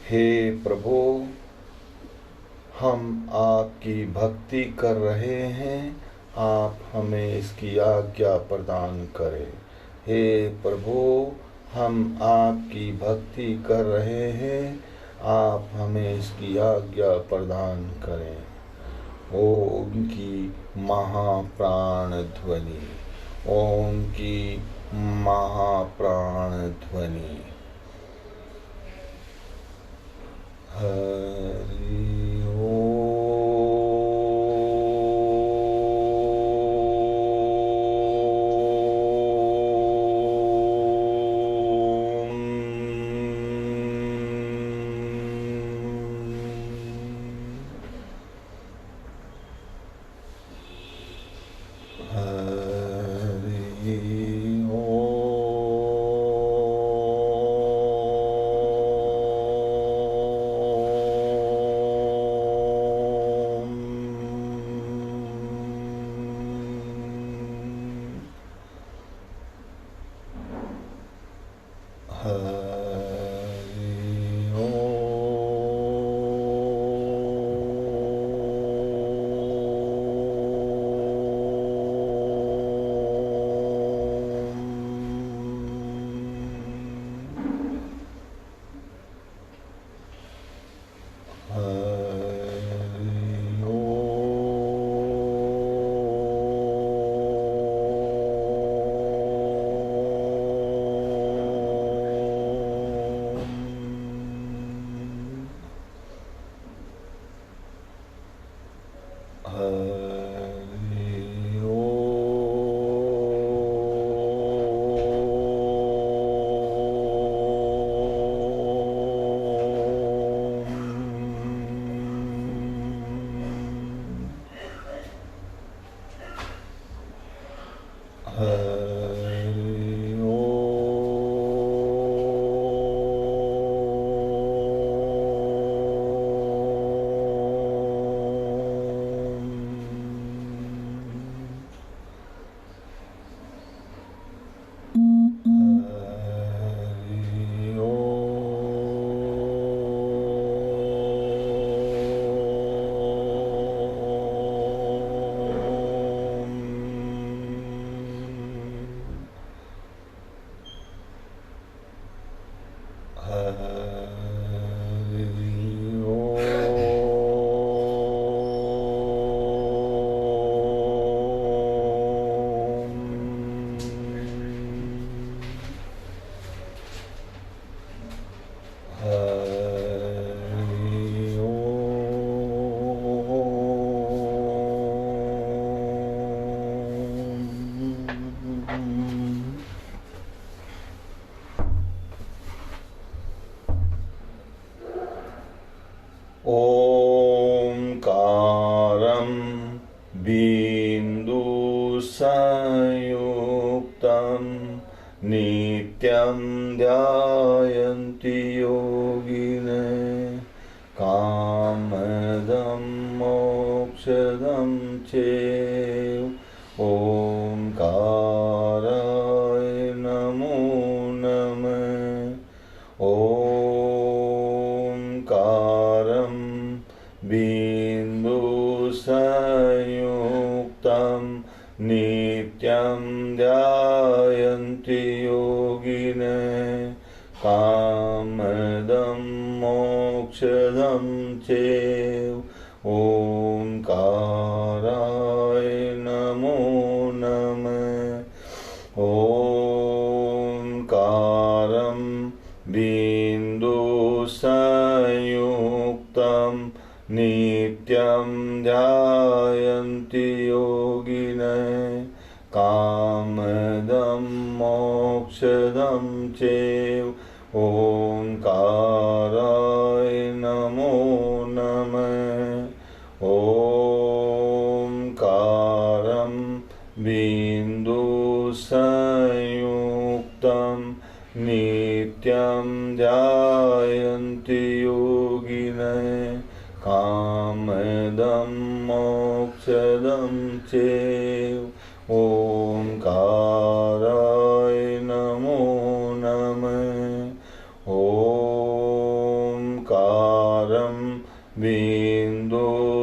हे प्रभु, हम आपकी भक्ति कर रहे हैं, आप हमें इसकी आज्ञा प्रदान करें। हे प्रभु, हम आपकी भक्ति कर रहे हैं, आप हमें इसकी आज्ञा प्रदान करें। ओम की महाप्राण ध्वनि, ओम की महाप्राण ध्वनि। हरि ओम। ओंकारं बिन्दुसंयुक्तं नित्यं ध्यायन्ति योगिनः कामदं मोक्षदं चैव। ओंकाराय नमो नमः। ओंकारं बिन्दुसंयुक्तं नित्यं ध्यायन्ति योगिनः कामदं मोक्षदं चैव। ओंकाराय नमो नमः। ओंकारं बिन्दुसंयुक्तं नित्यं ध्यायन्ति योगिनः कामदं मोक्षदं चैव। ओंकाराय नमो नमः। ओंकारं बिन्दुसंयुक्तं नित्यं ध्यायन्ति योगिनः कामदं मोक्षदं चैव। ओंकाराय नमो नमः। ओंकारं ओंकारं बिन्दुसंयुक्तं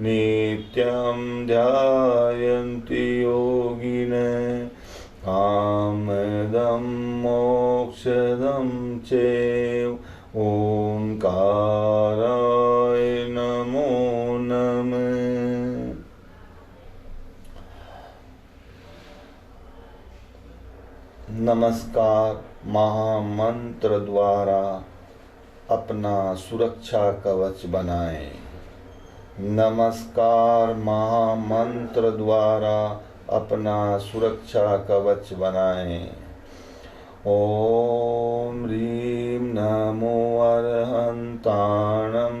नित्यं ध्यायन्ति योगिनः कामदं मोक्षदं चैव ओंकाराय नमो नमः। नमस्कार महामंत्र द्वारा अपना सुरक्षा कवच बनाएं। नमस्कार महामंत्र द्वारा अपना सुरक्षा कवच बनाएं। ओम ह्रीं नमो अर्हन्ताणं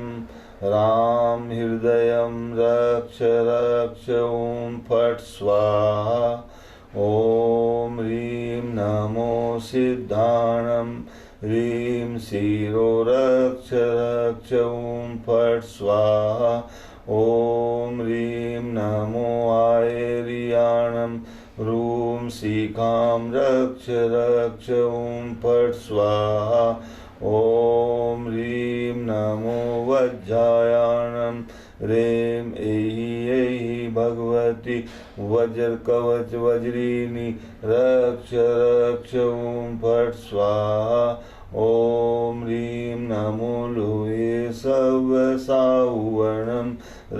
राम हृदयं रक्ष रक्ष ओम फट् स्वाहा। ओम ह्रीं नमो सिद्धाणं ह्रीं शिरो रक्ष रक्ष ओम फट् स्वाहा। ओम ह्रीं नमो आयर्याणं ह्रूं शिखां रक्ष रक्ष ओम फट् स्वाहा। ओम ह्रीं नमो वज्रायाणं ह्रीं ऐ भगवती वज्रकवच वज्रिणी रक्ष रक्ष ओम फट् स्वाहा। ओम ह्रीं नमो लोहे सवसाहुवर्णं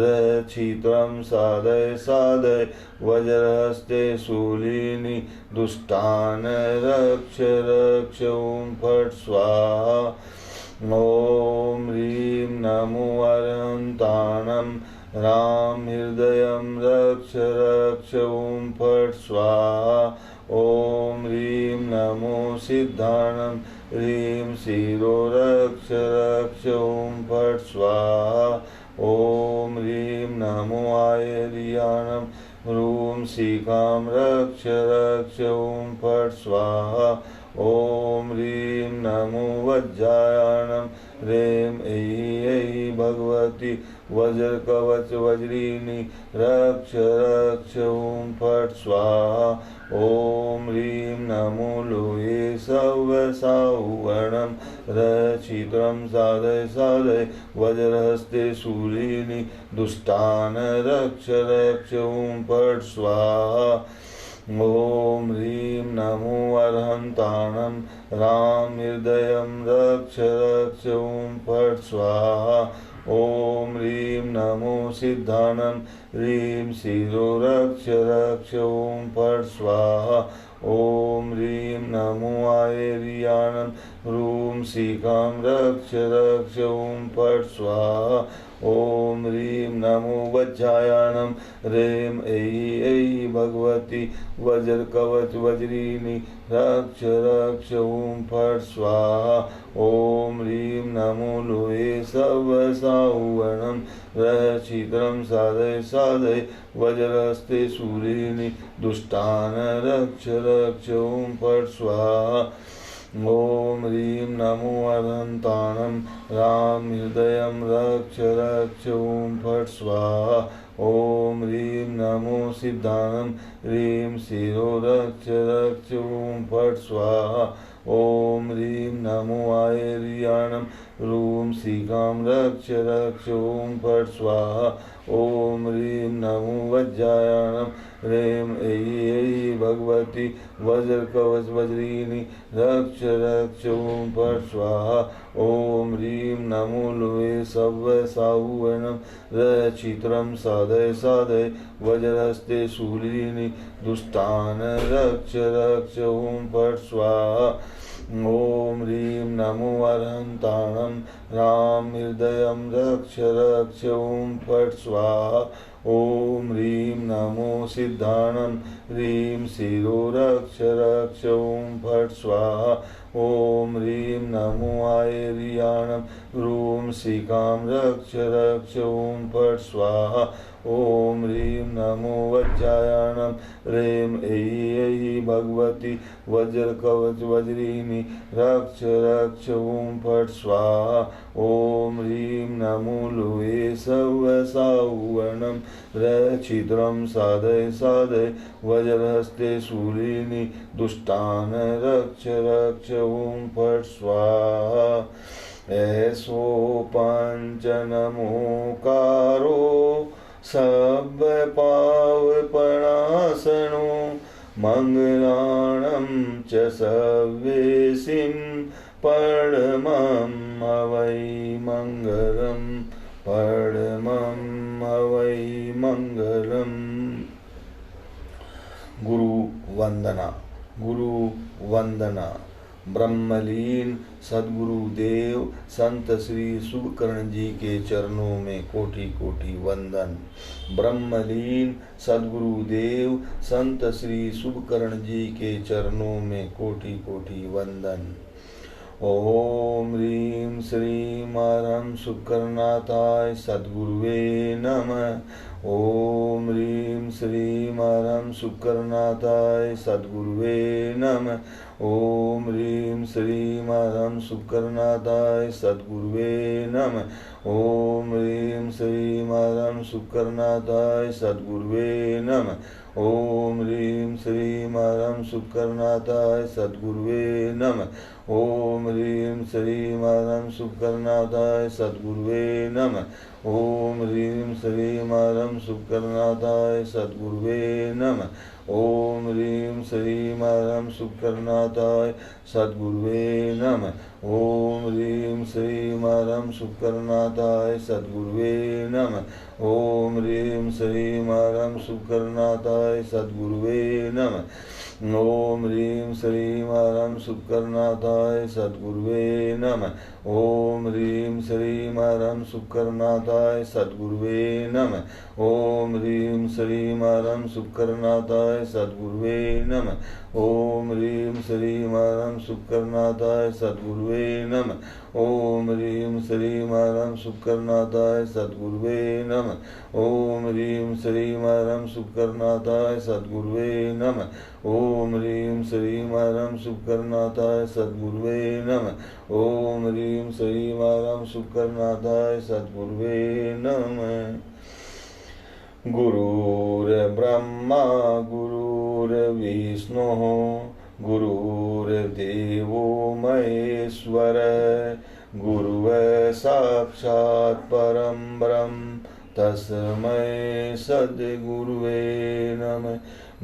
रक्षितं साधय साधय वज्रहस्ते शूलिनी दुष्टान् रक्ष रक्ष ओम फट् स्वाहा। ओम ह्रीं नमो अर्हन्ताणं राम हृदयं रक्ष रक्ष ओम फट् स्वाहा। ओम ह्रीं नमो सिद्धाणं ह्रीं शिरो रक्ष रक्ष ओम फट् स्वाहा। ओम ह्रीं नमो आयर्याणं ह्रूं शिखां रक्ष रक्ष ओम फट् स्वाहा। ओम ह्रीं नमो वज्रायाणं ह्रीं ऐ भगवती वज्रकवच वज्रिणी रक्ष रक्ष ओम फट् स्वाहा। ओम ह्रीं नमो लोहे सवसाहुवर्णं रक्षितं साधय साधय वज्रहस्ते शूलिनी दुष्टान् रक्ष रक्ष ओम फट् स्वाहा। ओम ह्रीं नमो अर्हन्ताणं राम हृदयं रक्ष रक्ष ओम फट् स्वाहा। ओम ह्रीं नमो सिद्धाणं ह्रीं शिरो रक्ष रक्ष ओम फट् स्वाहा। ओम ह्रीं नमो आयर्याणं ह्रूं शिखां रक्ष रक्ष ओम फट् स्वाहा। ओम ह्रीं नमो वज्रायाणं ह्रीं ऐ भगवती वज्रकवच वज्रिणी रक्ष रक्ष ओम फट् स्वाहा। ओम ह्रीं नमो लोहे सवसाहुवर्णं रक्षितं साधय साधय वज्रहस्ते शूलिनी दुष्टान् रक्ष रक्ष ओम फट् स्वाहा। ओम ह्रीं नमो अर्हन्ताणं राम हृदयं रक्ष रक्ष ओम फट् स्वाहा। ओम ह्रीं नमो सिद्धाणं ह्रीं शिरो रक्ष रक्ष ओम फट् स्वाहा। ओम ह्रीं नमो आयर्याणं ह्रूं शिखां रक्ष रक्ष ओम फट् स्वाहा। ओम ह्रीं नमो वज्रायाणं ह्रीं ऐ भगवती वज्रकवच वज्रिणी रक्ष रक्ष ओम फट् स्वाहा। ओम ह्रीं नमो लोहे सवसाहुवर्णं रक्षितं साधय साधय वज्रहस्ते शूलिनी दुष्टान् रक्ष रक्ष ओम फट् स्वाहा। ओम ह्रीं नमो अर्हन्ताणं राम हृदयं रक्ष रक्ष ओम फट् स्वाहा। ओम ह्रीं नमो सिद्धाणं ह्रीं शिरो रक्ष रक्ष ओम फट् स्वाहा। ओम ह्रीं नमो आयर्याणं ह्रूं शिखां रक्ष रक्ष ओम फट् स्वाहा। ओम ह्रीं नमो वज्रायाणं ह्रीं ऐ भगवती वज्रकवच वज्रिणी रक्ष रक्ष ओम फट् स्वाहा। ओम ह्रीं नमो लोहे सवसाहुवर्णं रक्षितं साधय साधय वज्रहस्ते शूलिनी दुष्टान् रक्ष रक्ष ॐ फट् स्वाहा ऐसो पंच नमोकारो सब पावपणासनो मंगलाणं च सव्येसिं परमं हवै मंगलम् परमं हवै मंगलम्। गुरु वंदना। गुरु वंदना। ब्रह्मलीन सद्गुरुदेव संत श्री शुभकर्ण जी के चरणों में कोटि कोटि वंदन। ब्रह्मलीन सद्गुरुदेव संत श्री शुभकर्ण जी के चरणों में कोटि कोटि वंदन। ओम ह्रीं श्रीं हरं शुभकर्णाथाय सद्गुरुवे नमः। ओम ह्रीं श्रीं हरं शुभकर्णाथाय सद्गुरुवे नमः। ओम ह्रीं श्रीं हरं शुभकर्णाथाय सद्गुरुवे नमः। ओम ह्रीं श्रीं हरं शुभकर्णाथाय सद्गुरुवे नमः। ओम ह्रीं श्रीं हरं शुभकर्णाथाय सद्गुरुवे नमः। ओम ह्रीं श्रीं हरं शुभकर्णाथाय सद्गुरुवे नमः। ओम ह्रीं श्रीं हरं शुभकर्णाथाय सद्गुरुवे नमः। ओम ह्रीं श्रीं हरं शुभकर्णाथाय सद्गुरुवे नमः। ओम ह्रीं श्रीं हरं शुभकर्णाथाय सद्गुरुवे नमः। ओम ह्रीं श्रीं हरं शुभकर्णाथाय सद्गुरुवे नमः। ओम ह्रीं श्रीं हरं शुभकर्णाथाय सद्गुरुवे नमः। ओम ह्रीं श्रीं हरं शुभकर्णाथाय सद्गुरुवे नमः। ओम ह्रीं श्रीं हरं शुभकर्णाथाय सद्गुरुवे नमः। ओम ह्रीं श्रीं हरं शुभकर्णाथाय सद्गुरुवे नमः। ओम ह्रीं श्रीं हरं शुभकर्णाथाय सद्गुरुवे नमः। ओम ह्रीं श्रीं हरं शुभकर्णाथाय सद्गुरुवे नमः। ओम ह्रीं श्रीं हरं शुभकर्णाथाय सद्गुरुवे नमः। ओम ह्रीं श्रीं हरं शुभकर्णाथाय सद्गुरुवे नमः। गुरुर्ब्रह्मा गुरुर्विष्णुः गुरुर्देवो महेश्वर गुरुः साक्षात् परं ब्रह्म तस्मै सद्गुरुवे नमः।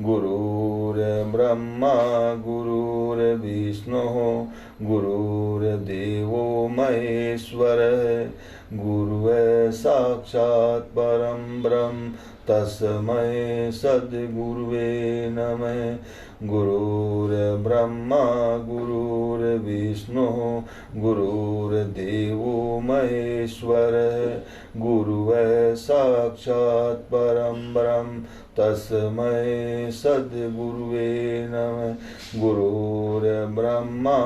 गुरुर्ब्रह्मा गुरुर्विष्णुः गुरुर्देवो महेश्वरः गुरुः साक्षात् परं ब्रह्म तस्मै सद्गुरुवे नमः। गुरुर्ब्रह्मा गुरुर्विष्णुः गुरुर्देवो महेश्वरः गुरुः साक्षात् परं ब्रह्म तस्मै सद्गुरुवे नमः। गुरुर्ब्रह्मा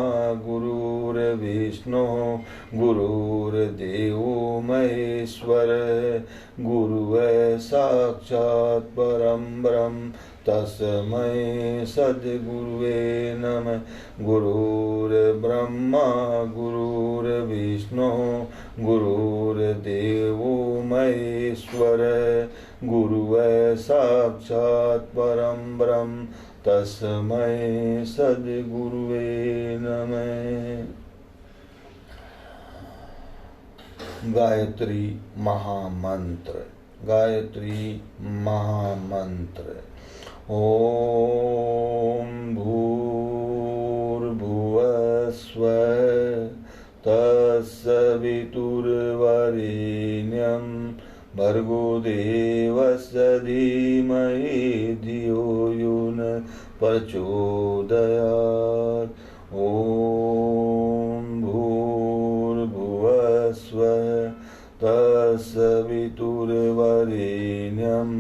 गुरुर्विष्णुः गुरुर्देवो महेश्वरः गुरुः साक्षात् परं ब्रह्म तस्मै सद्गुरुवे नमः। गुरुर्ब्रह्मा गुरुर्विष्णुः गुरुर्देवो महेश्वरः गुरुः साक्षात् परं ब्रह्म तस्मै सद्गुरुवे नमः। गायत्री महामंत्र। गायत्री महामंत्र। ओम भूर्भुवः स्वः तत्सवितुर्वरेण्यं भर्गो देवस्य धीमहि धियो यो न प्रचोदयात्। ओम भूर्भुवः स्वः तत्सवितुर्वरेण्यं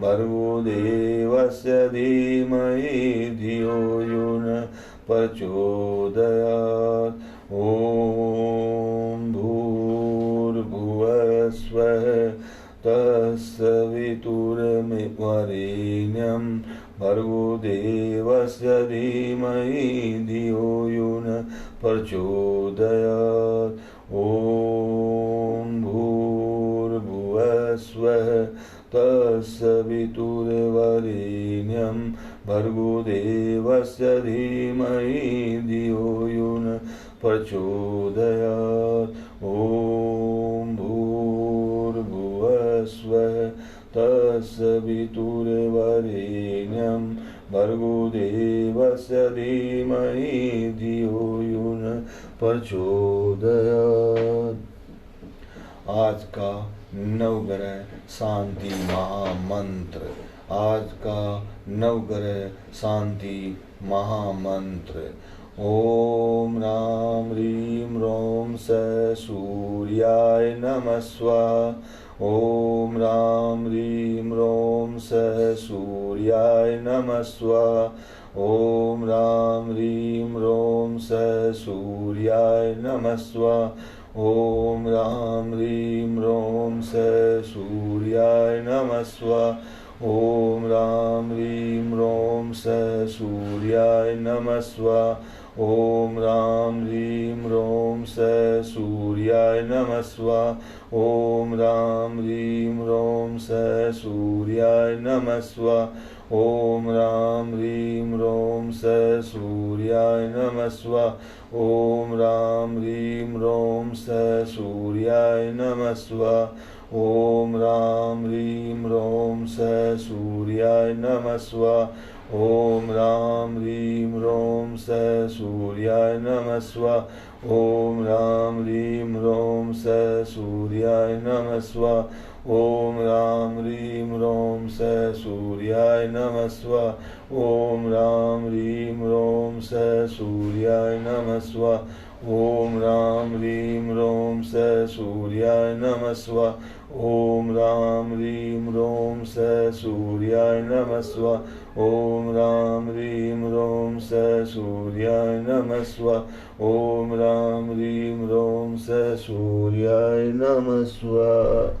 भर्गो देवस्य धीमहि धियो यो न प्रचोदयात्। ओम भूर्भुवः स्वः तत्सवितुर्वरेण्यं भर्गो देवस्य धीमहि धियो यो न प्रचोदयात्। ओम भूर्भुवः स्वः तत्सवितुर्वरेण्यं भर्गो देवस्य धीमहि धियो यो न प्रचोदयात्। ॐ भूर्भुवस्वः तत्सवितुर्वरेण्यं भर्गो देवस्य धीमहि धियो यो न प्रचोदयात्। आज का नवग्रह शांति महामंत्र। आज का नवग्रह शांति महामंत्र। ओम राम ह्रीं रोम स सूर्याय नमः स्वाहा। ओम राम ह्रीं रोम स सूर्याय नमः स्वाहा। ओम राम ह्रीं रोम स सूर्याय नमः स्वाहा। ओम राम ह्रीं रोम स सूर्याय नमः स्वाहा। ओम राम ह्रीं रोम स सूर्याय नमः स्वाहा। ओम राम ह्रीं रोम स सूर्याय नमः स्वाहा। ओम राम ह्रीं रोम स सूर्याय नमः स्वाहा। ओम राम ह्रीं रोम स सूर्याय नमः स्वाहा। ओम राम ह्रीं रोम स सूर्याय नमः स्वाहा। ओम राम ह्रीं रोम स सूर्याय नमः स्वाहा। ओम राम ह्रीं रोम स सूर्याय नमः स्वाहा। ओम राम ह्रीं रोम स सूर्याय नमः स्वाहा। ओम राम ह्रीं रोम स सूर्याय नमः स्वाहा। ओम राम ह्रीं रोम स सूर्याय नमः स्वाहा। ओम राम ह्रीं रोम स सूर्याय नमः स्वाहा। ओम राम ह्रीं रोम स सूर्याय नमः स्वाहा। ओम राम ह्रीं रोम स सूर्याय नमः स्वाहा। ओम राम ह्रीं रोम स सूर्याय नमः स्वाहा।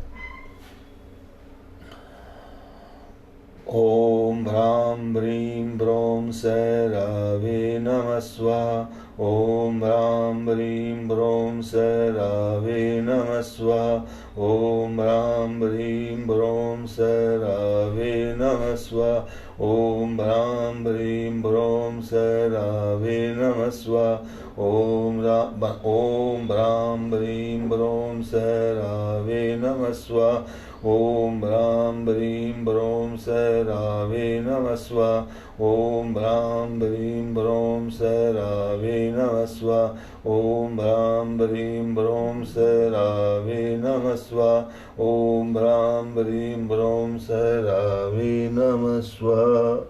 ओम ह्रां ह्रीं ब्रों स रावे नमः स्वाहा। ओम ह्रां ह्रीं ब्रों स रावे नमः स्वाहा। ओम ह्रां ह्रीं ब्रों स रावे नमः स्वाहा। ओम ह्रां ह्रीं ब्रों स रावे नमः स्वाहा। ओम ह्रां ह्रीं ब्रों स रावे नमः स्वाहा। ओम ह्रां ह्रीं ब्रों स रावे नमः स्वाहा। ओम ह्रां ह्रीं ब्रों स रावे नमः स्वाहा। ओम ह्रां ह्रीं ब्रों स रावे नमः स्वाहा। ओम ह्रां ह्रीं ब्रों स रावे नमः स्वाहा।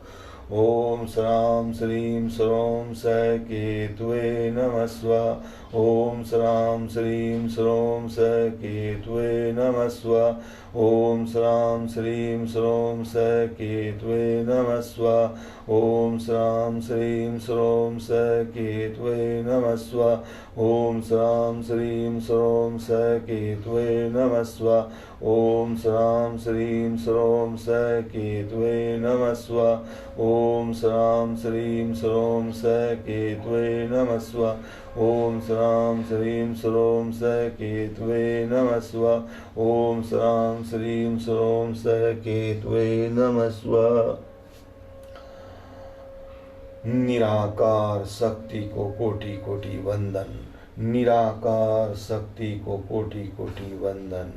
ओम श्रां श्रीं श्रौं स केतवे नमः स्वाहा। ओम श्रां श्रीं श्रौं स केतवे नमः स्वाहा। ओम श्रां श्रीं श्रौं स केतवे नमः स्वाहा। ओम श्रां श्रीं श्रौं स केतवे नमः स्वाहा। ओम श्रां श्रीं श्रौं स केतवे नमः स्वाहा। ओम श्रां श्रीं श्रौं स केतवे नमः स्वाहा। ओम श्रां श्रीं श्रौं स केतवे नमः स्वाहा। ओम श्रां श्रीं श्रौं स केतवे नमः स्वाहा। ओम श्रां श्रीं श्रौं स केतवे नमः स्वाहा। निराकार शक्ति को कोटि कोटि वंदन। निराकार शक्ति को कोटि कोटि वंदन।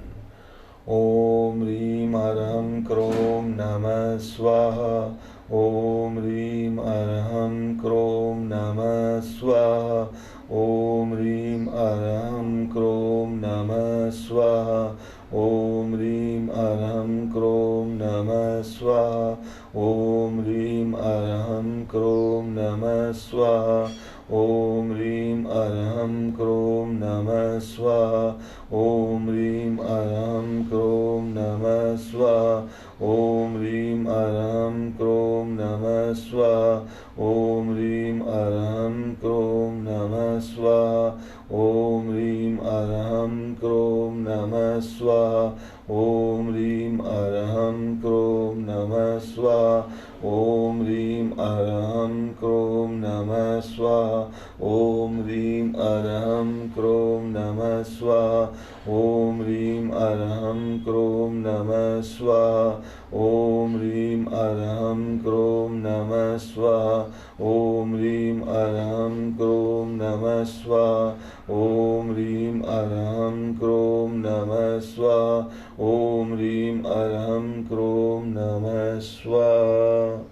ओम ह्रीं अरहं क्रों नमः स्वाहा। ओम ह्रीं अरहं क्रों नमः स्वाहा। ओम ह्रीं अरहं क्रों नमः स्वाहा। ओम ह्रीं अरहं क्रों नमः स्वाहा। ओम ह्रीं अरहं क्रों नमः स्वाहा। ओम ह्रीं अरहं क्रों नमः स्वाहा। ओम ह्रीं अरहं क्रों नमः स्वाहा। ओम ह्रीं अरहं क्रों नमः स्वाहा। ओम ह्रीं अरहं क्रों नमः स्वाहा। ओम ह्रीं अरहं क्रों नमः स्वाहा। ओम ह्रीं अरहं क्रों नमः स्वाहा। ओम ह्रीं अरहं क्रों नमः स्वाहा। ॐ ह्रीं अरहं क्रों नमः स्वाहा। ॐ ह्रीं अरहं क्रों नमः स्वाहा। ॐ ह्रीं अरहं क्रों नमः स्वाहा। ॐ ह्रीं अरहं क्रों नमः स्वाहा। ॐ ह्रीं अरहं क्रों नमः स्वाहा। ॐ ह्रीं अरहं क्रों नमः स्वाहा।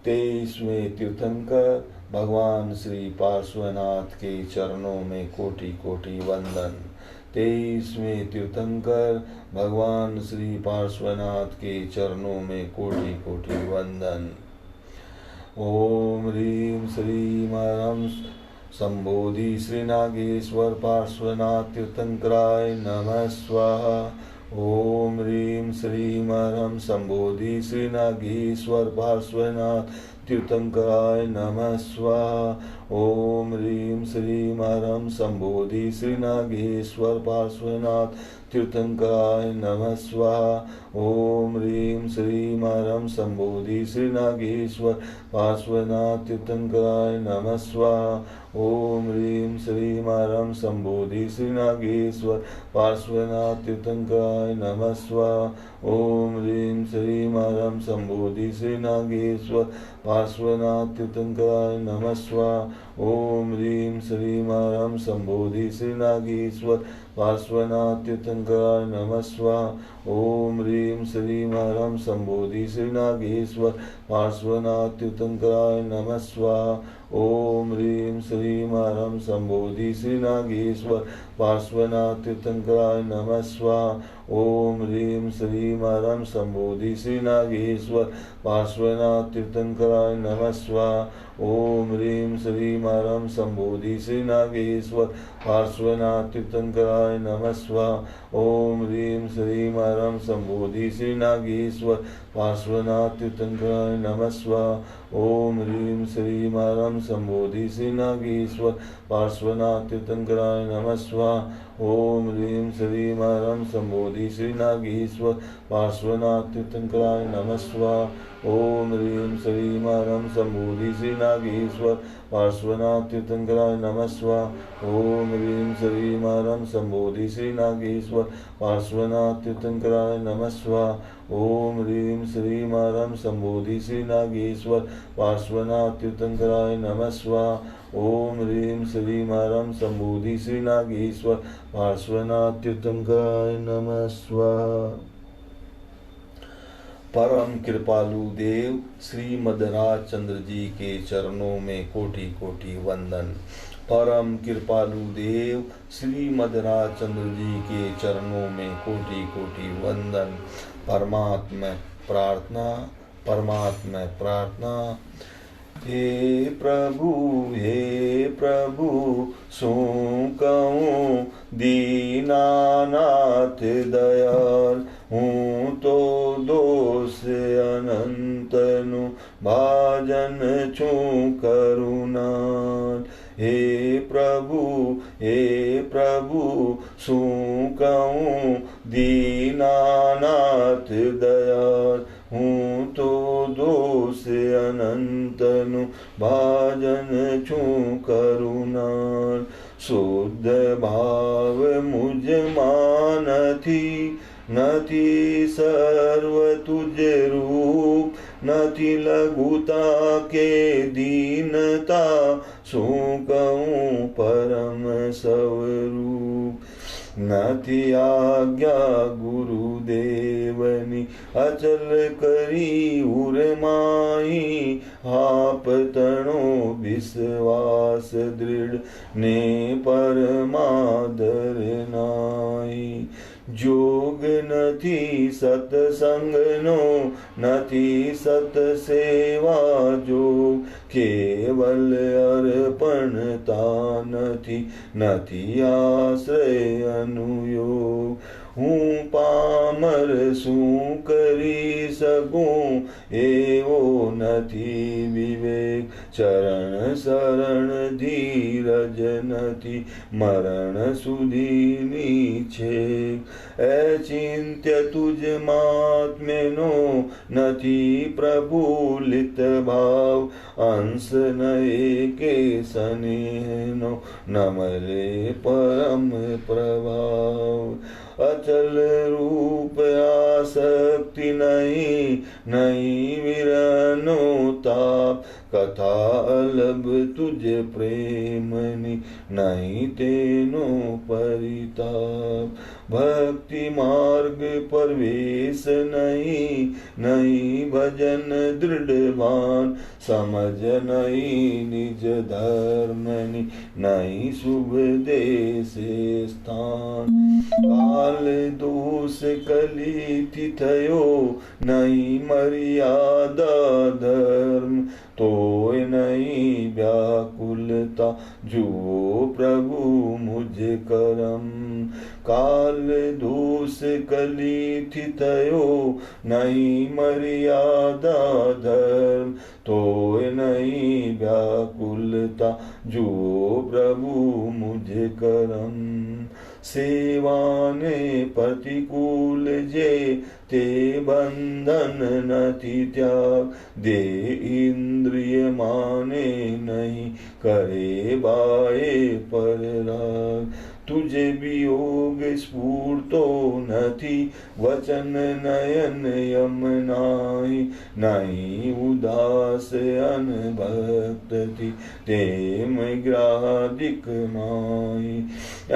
23वें तीर्थंकर भगवान श्री पार्श्वनाथ के चरणों में कोटि कोटि वंदन। 23वें तीर्थंकर भगवान श्री पार्श्वनाथ के चरणों में कोटि कोटि वंदन। ओम ह्रीं श्रीं अरहं संबोधि श्री नागेश्वर पार्श्वनाथ तीर्थंकराय नमः स्वाहा। ओम ह्रीं श्रीं अरहं संबोधि श्री नागेश्वर पार्श्वनाथ तीर्थंकराय नमः स्वाहा। ओम ह्रीं श्रीं अरहं संबोधि श्री नागेश्वर पार्श्वनाथ तीर्थंकराय नमः स्वाहा। ओम ह्रीं श्रीं अरहं संबोधि श्री नागेश्वर पार्श्वनाथ तीर्थंकराय नमः स्वाहा। ओम ह्रीं श्रीं अरहं संबोधि श्री नागेश्वर पार्श्वनाथ तीर्थंकराय नमः स्वाहा। ओम ह्रीं श्रीं अरहं संबोधि श्री नागेश्वर पार्श्वनाथ तीर्थंकराय नमः स्वाहा। ओम ह्रीं श्रीं अरहं संबोधि श्री नागेश्वर पार्श्वनाथ तीर्थंकराय नमः स्वाहा। ओम ह्रीं श्रीं अरहं संबोधि श्री नागेश्वर पार्श्वनाथ तीर्थंकराय नमः स्वाहा। ओम ह्रीं श्रीं अरहं संबोधि श्री नागेश्वर पार्श्वनाथ तीर्थंकराय नमः स्वाहा। ओम ह्रीं श्रीं अरहं संबोधि श्री नागेश्वर पार्श्वनाथ तीर्थंकराय नमः स्वाहा। ओम ह्रीं श्रीं अरहं संबोधि श्री नागेश्वर पार्श्वनाथ तीर्थंकराय नमः स्वाहा। ओम ह्रीं श्रीं अरहं संबोधि श्री नागेश्वर पार्श्वनाथ तीर्थंकराय नमः स्वाहा। ओम ह्रीं श्रीं अरहं संबोधि श्री नागेश्वर पार्श्वनाथ तीर्थंकराय नमः स्वाहा। ओम ह्रीं श्रीं अरहं संबोधि श्री नागेश्वर पार्श्वनाथ तीर्थंकराय नमः स्वाहा। ओम ह्रीं श्रीं अरहं संबोधि श्री नागेश्वर पार्श्वनाथ तीर्थंकराय नमः स्वाहा। ओम ह्रीं श्रीं अरहं संबोधि श्री नागेश्वर पार्श्वनाथ तीर्थंकराय नमः स्वाहा। ओम ह्रीं श्रीं अरहं संबोधि श्री नागेश्वर पार्श्वनाथ तीर्थंकराय नमः स्वाहा। ओम ह्रीं श्रीं अरहं संबोधि श्री नागेश्वर पार्श्वनाथ तीर्थंकराय नमः स्वाहा। परम कृपालु देव श्रीमद राजचंद्र जी के चरणों में कोटि कोटि वंदन। परम कृपालु देव श्रीमद राजचंद्र जी के चरणों में कोटि कोटि वंदन। परमात्मा प्रार्थना, परमात्मा प्रार्थना। हे प्रभु सो कहूँ दीनानाथ दयाल, हूँ तो दोष अनंतनु भाजन छू करुणाल। हे प्रभु सो कहूँ दीनानाथ दयाल, हूँ तो दोष अनंतनु भाजन छू करुणाल। शुद्ध भाव मुझ मान थी, नथी सर्व तुझ रूप, नथी लघुता के दीनता, सो कहूँ परम स्वरूप। नथी आज्ञा गुरुदेवनी, अचल करी उर्माई, आप तणो विश्वास दृढ़ ने परमादर नाई। जोग नथी सत्संग नो, नथी सत सेवा जोग, केवल अर्पणता नथी आश्रय अनुयोग। हूँ पामर सू करी सकूँ एवो नथी विवेक चरण शरण धीरज नथी मरण सुधीनी छेक अचिंत्य तुझ महात्म्यनो नथी प्रफुल्लित भाव अंश नए के स्नेहनो नमले परम प्रभाव अचल रूप आसक्ति नहीं विरनो ताप कथा अलभ तुझ प्रेमनि नहीं तेनो परिताप भक्ति मार्ग प्रवेश नहीं भजन दृढ़वान समझ नहीं निज धर्मनि नहीं शुभ देश स्थान काल दोष कली थयो नहीं मर्यादा धर्म तोय नहीं व्याकुलता जो प्रभु मुझ करम काल दोष कली थयो नहीं मर्यादा धर्म तोय नहीं व्याकुलता जो प्रभु मुझ करम सेवाने प्रतिकूल जे ते बंधन नथी त्याग दे इंद्रिय माने नहीं करे बाए पर राग तुझे वियोग स्फूर्तो नथी वचन नयन यम नहीं उदास अनभक्त थी तेम ग्रादिक माई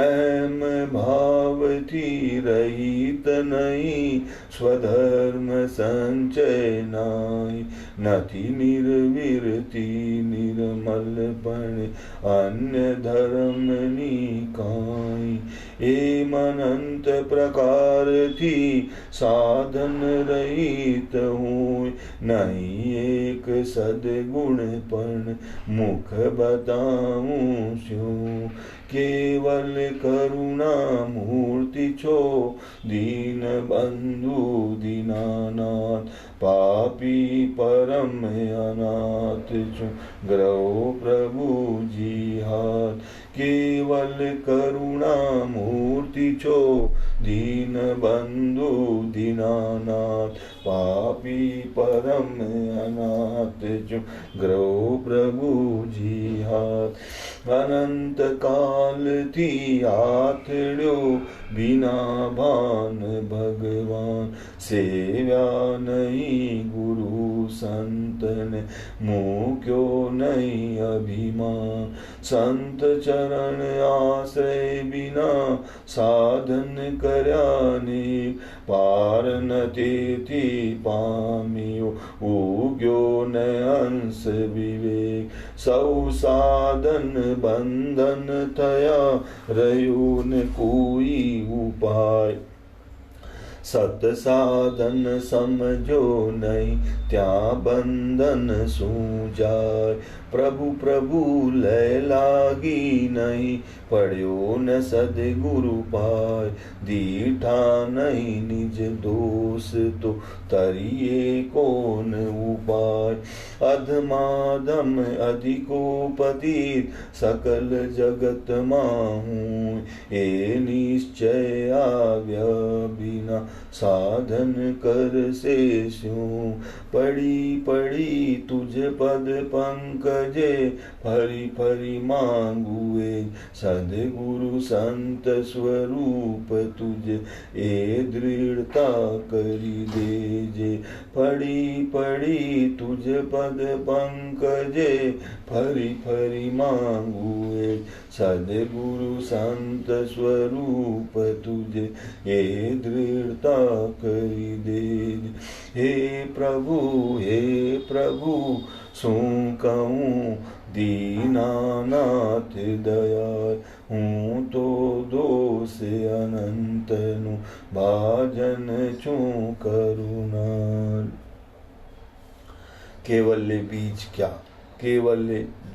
अहम भाव थी रहित नहीं स्वधर्म संचय नाई नथी निर्विरति निर्मलपण अन्य धर्म निकाय एम अनंत प्रकार थी साधन रहित हूँ नहीं एक सद्गुण पण मुख बताऊं स्यों केवल करुणा मूर्ति छो दीन बंधु दीनानाथ पापी परम अनाथ छो ग्रहो प्रभु जी हाथ केवल करुणा मूर्ति छो दीन बंधु दीनानाथ पापी परम अनाथ छो ग्रहो प्रभु जी हाथ अनंत काल थी आथड़ो बिना भान भगवान सेव्या नहीं गुरु संतन मुक्यो नहीं अभिमान संत चरण आश्रय बिना साधन कर्याने पार न तेथी पामियो उग्यो न अंश विवेक सौ साधन बंधन थया रह्यो न कोई उपाय सत साधन समझो नहीं त्या बंधन सूझाय प्रभु प्रभु लय लागी नहीं पढ़्यो न सदगुरु पाय दीठा नहीं निज दोष तो तरिए कौन उपाय अधमाधम अधिकोपति सकल जगत माहूँ ए निश्चय आव्य बिना साधन कर से स्यों पड़ी पड़ी तुझ पद पंकजे फरी फरी मांगुए सदगुरु संत स्वरूप तुझ ए दृढ़ता करी देजे पड़ी पड़ी तुझ पद पंकजे फरी फरी मांगुए सदगुरु संत स्वरूप तुझे ये दृढ़ता करी दे। हे प्रभु सो कहूँ दीनानाथ दयाल हूँ तो दोष अनंत नु भाजन छू करुणाल। केवल्य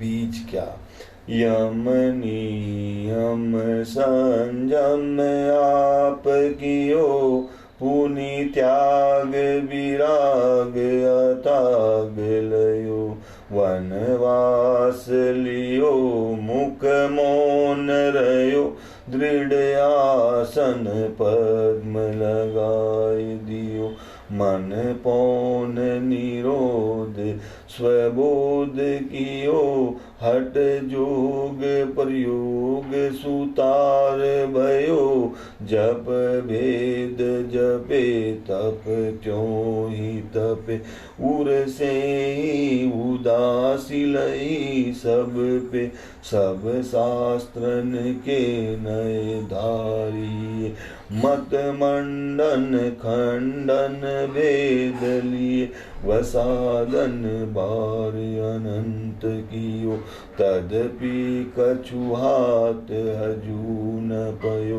बीज क्या यम नियम संयम आप कियो पुनि त्याग विराग अताग लयो वनवास लियो मुख मौन रयो दृढ़ आसन पद्म लगाए दियो मन पौन निरोध स्वबोध कियो हट जोग प्रयोग सुतार भयो जप भेद जपे तप त्यों ही तपे उर से ही उदासी लई सब पे सब शास्त्रन के नए धारिये मत मंडन खंडन भेद लिए वसादन बार अनंत कियो तदपि कछु हाथ हजू न पयो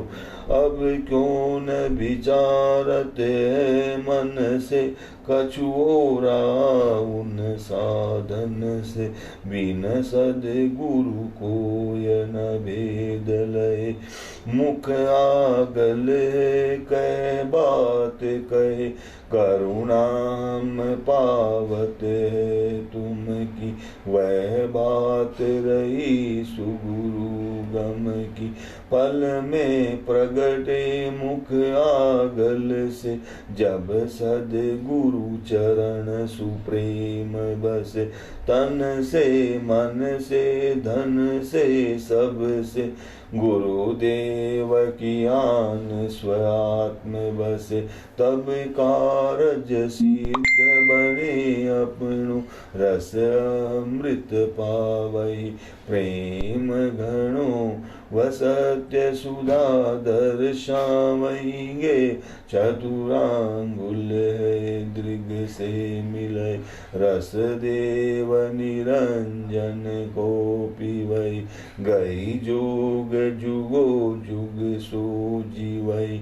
अब क्यों न विचारत है मन से कछु ओरा उन साधन से बिन सद गुरु कोय न भेद लय मुख आगल कह बात कहे करुणाम पावत है तुम की वह बात रही सुगुरु गम की पल में प्रगटे मुख आगल से जब सद गुरु चरण सुप्रेम बसे तन से मन से धन से सब से गुरुदेव की आन स्वात्म बसे तब कारज सिद्ध बने अपनु रस अमृत पावई प्रेम घणो वसत्य सुधा दर्शावेंगे चतुरांगुल है दृग से मिले रस देव निरंजन को पीवई गई जोग जुगो जुग सो जीवई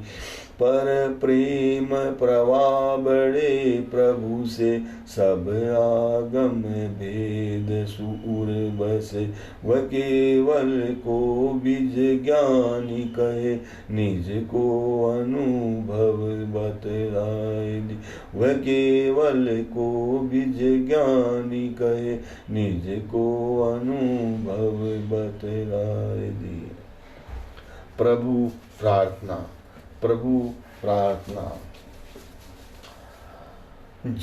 पर प्रेम प्रवाह बड़े प्रभु से सब आगम भेद सुर बसे वह केवल को बीज ज्ञानी कहे निज को अनुभव बतलाए दी वह केवल को बीज ज्ञानी कहे निज को अनुभव बतलाए दी। प्रभु प्रार्थना प्रभु प्रार्थना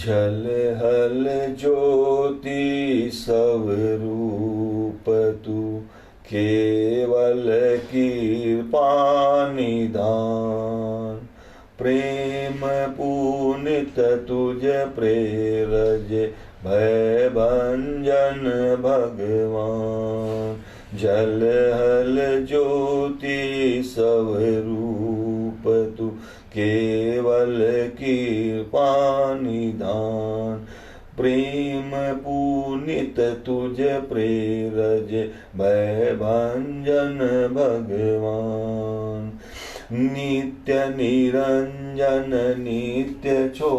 जल हल ज्योति स्वरूप तू केवल कृपा निधान प्रेम पुनित तुझ प्रेरज भय भंजन भगवान जल हल ज्योति स्वरूप तू केवल कृपा निधान प्रेम पुनित तुझ प्रेरज भय भंजन भगवान नित्य निरंजन नित्य छो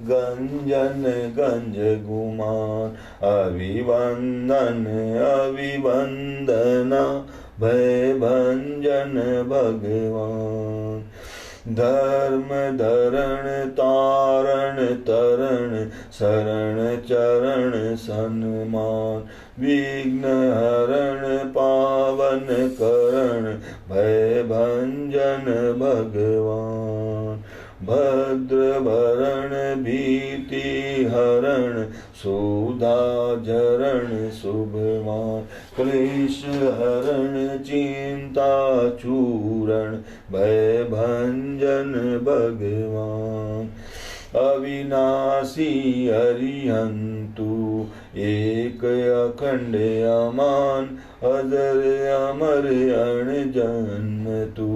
गंजन गंज गुमान अभिवंदन अभिवंदना भय भंजन भगवान धर्म धरण तारण तरण शरण चरण सन्मान विघ्न हरण पावन करण भय भंजन भगवान भद्र भरण भीति हरण सुधा झरण शुभमान क्लेश हरण चिंता चूरण भय भंजन भगवान अविनाशी अरिहंतु एक अखंड अमान अजर अमर अण जन्म तू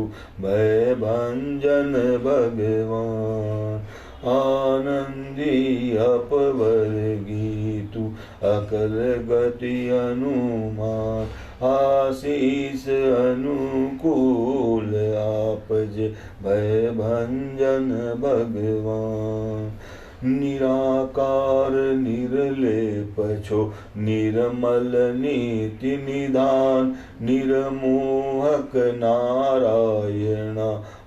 भय भंजन भगवान आनंदी अपवर्गी तू अकल गति अनुमान आशीष अनुकूल आपज भय भंजन भगवान निराकार निर्लेप छो निर्मल नीति निधान निर्मोहक नारायण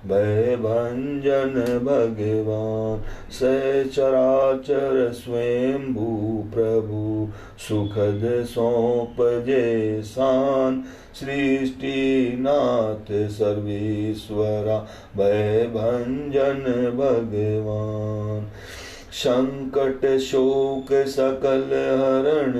भय भंजन भगवान सचराचर स्वयंभू प्रभु सुखद सौंप जैसान सृष्टिनाथ सर्वेश्वरा भय भंजन भगवान संकट शोक सकल हरण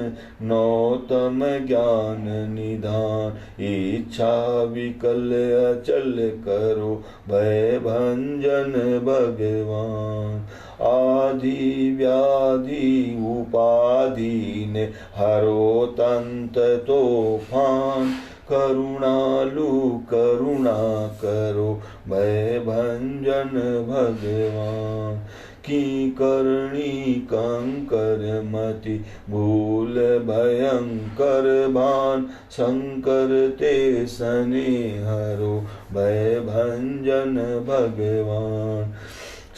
नौतम ज्ञान निधान इच्छा विकल अचल करो भय भंजन भगवान आदि व्याधि उपाधि ने हरो तंत तूफान करुणालु करुणा करो भय भंजन भगवान की करणी कंकर मति भूल भयंकर भान शंकर ते स्नेहरो भय भंजन भगवान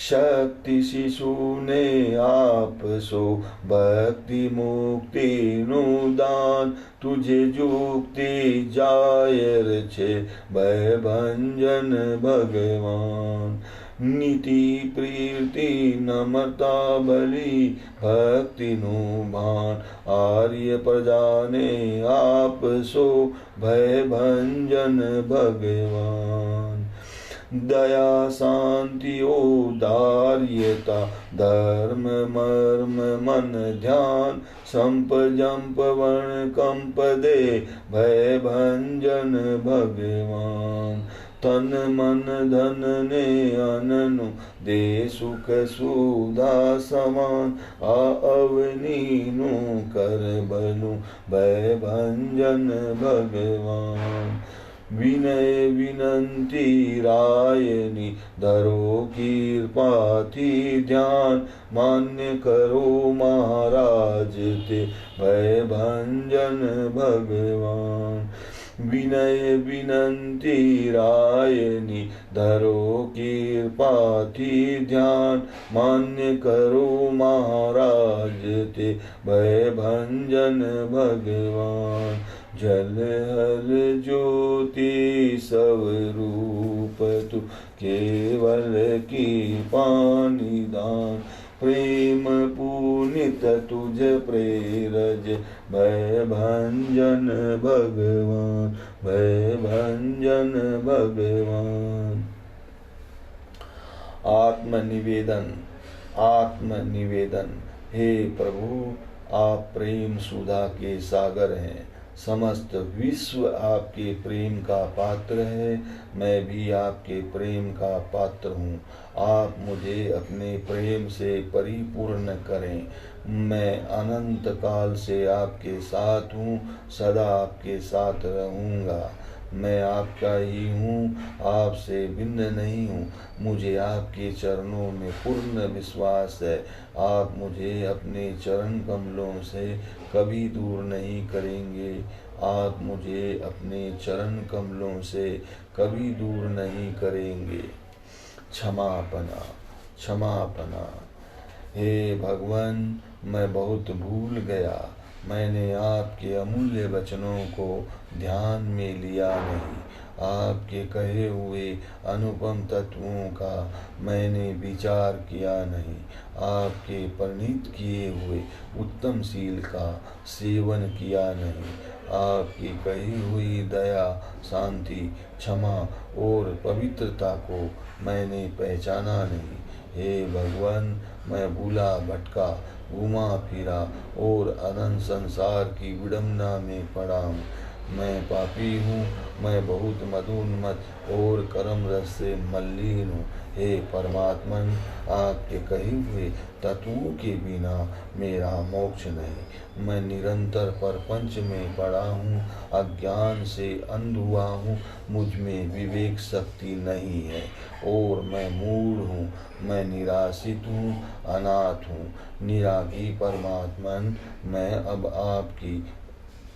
शक्ति शिशु ने आप सो भक्ति मुक्ति नुदान तुझे जुक्ति जायर छे भय भंजन भगवान नीति प्रीति नम्रता बलि भक्ति नुभान आर्य प्रजा ने आप सो भय भंजन भगवान दया शांति औदार्यता धर्म मर्म मन ध्यान संप जंप वर्ण कंप दे भय भंजन भगवान तन मन धन ने अननु दे सुख सुधा समान अवनीनु कर बनु भय भंजन भगवान विनय विनंती रायनी धरो कीर्पाथी ध्यान मान्य करो महाराज ते भय भंजन भगवान विनय विनंती रायनी धरो कीर्पाथी ध्यान मान्य करो महाराज ते भय भंजन भगवान जल हल ज्योति स्वरूप तु केवल की पानी दान प्रेम पुनित तुझ प्रेरज भय भंजन भगवान भय भंजन भगवान आत्मनिवेदन आत्मनिवेदन हे प्रभु आप प्रेम सुधा के सागर हैं समस्त विश्व आपके प्रेम का पात्र है मैं भी आपके प्रेम का पात्र हूँ आप मुझे अपने प्रेम से परिपूर्ण करें मैं अनंत काल से आपके साथ हूँ सदा आपके साथ रहूँगा मैं आपका ही हूँ आपसे भिन्न नहीं हूँ मुझे आपके चरणों में पूर्ण विश्वास है आप मुझे अपने चरण कमलों से कभी दूर नहीं करेंगे आप मुझे अपने चरण कमलों से कभी दूर नहीं करेंगे क्षमापना क्षमापना हे भगवान मैं बहुत भूल गया मैंने आपके अमूल्य वचनों को ध्यान में लिया नहीं आपके कहे हुए अनुपम तत्वों का मैंने विचार किया नहीं आपके परिणीत किए हुए उत्तम शील का सेवन किया नहीं आपकी कही हुई दया शांति क्षमा और पवित्रता को मैंने पहचाना नहीं हे भगवान मैं भूला भटका घुमा फिरा और अनंत संसार की विडंबना में पड़ा हूँ मैं पापी हूँ मैं बहुत मदोन्मत और कर्म रस से मलिन हूँ हे परमात्मन आपके कहे हुए तत्वों के बिना मेरा मोक्ष नहीं मैं निरंतर परपंच में पड़ा हूँ अज्ञान से अंध हुआ हूँ मुझ में विवेक शक्ति नहीं है और मैं मूढ़ हूँ मैं निराशित हूँ अनाथ हूँ निरागी परमात्मन मैं अब आपकी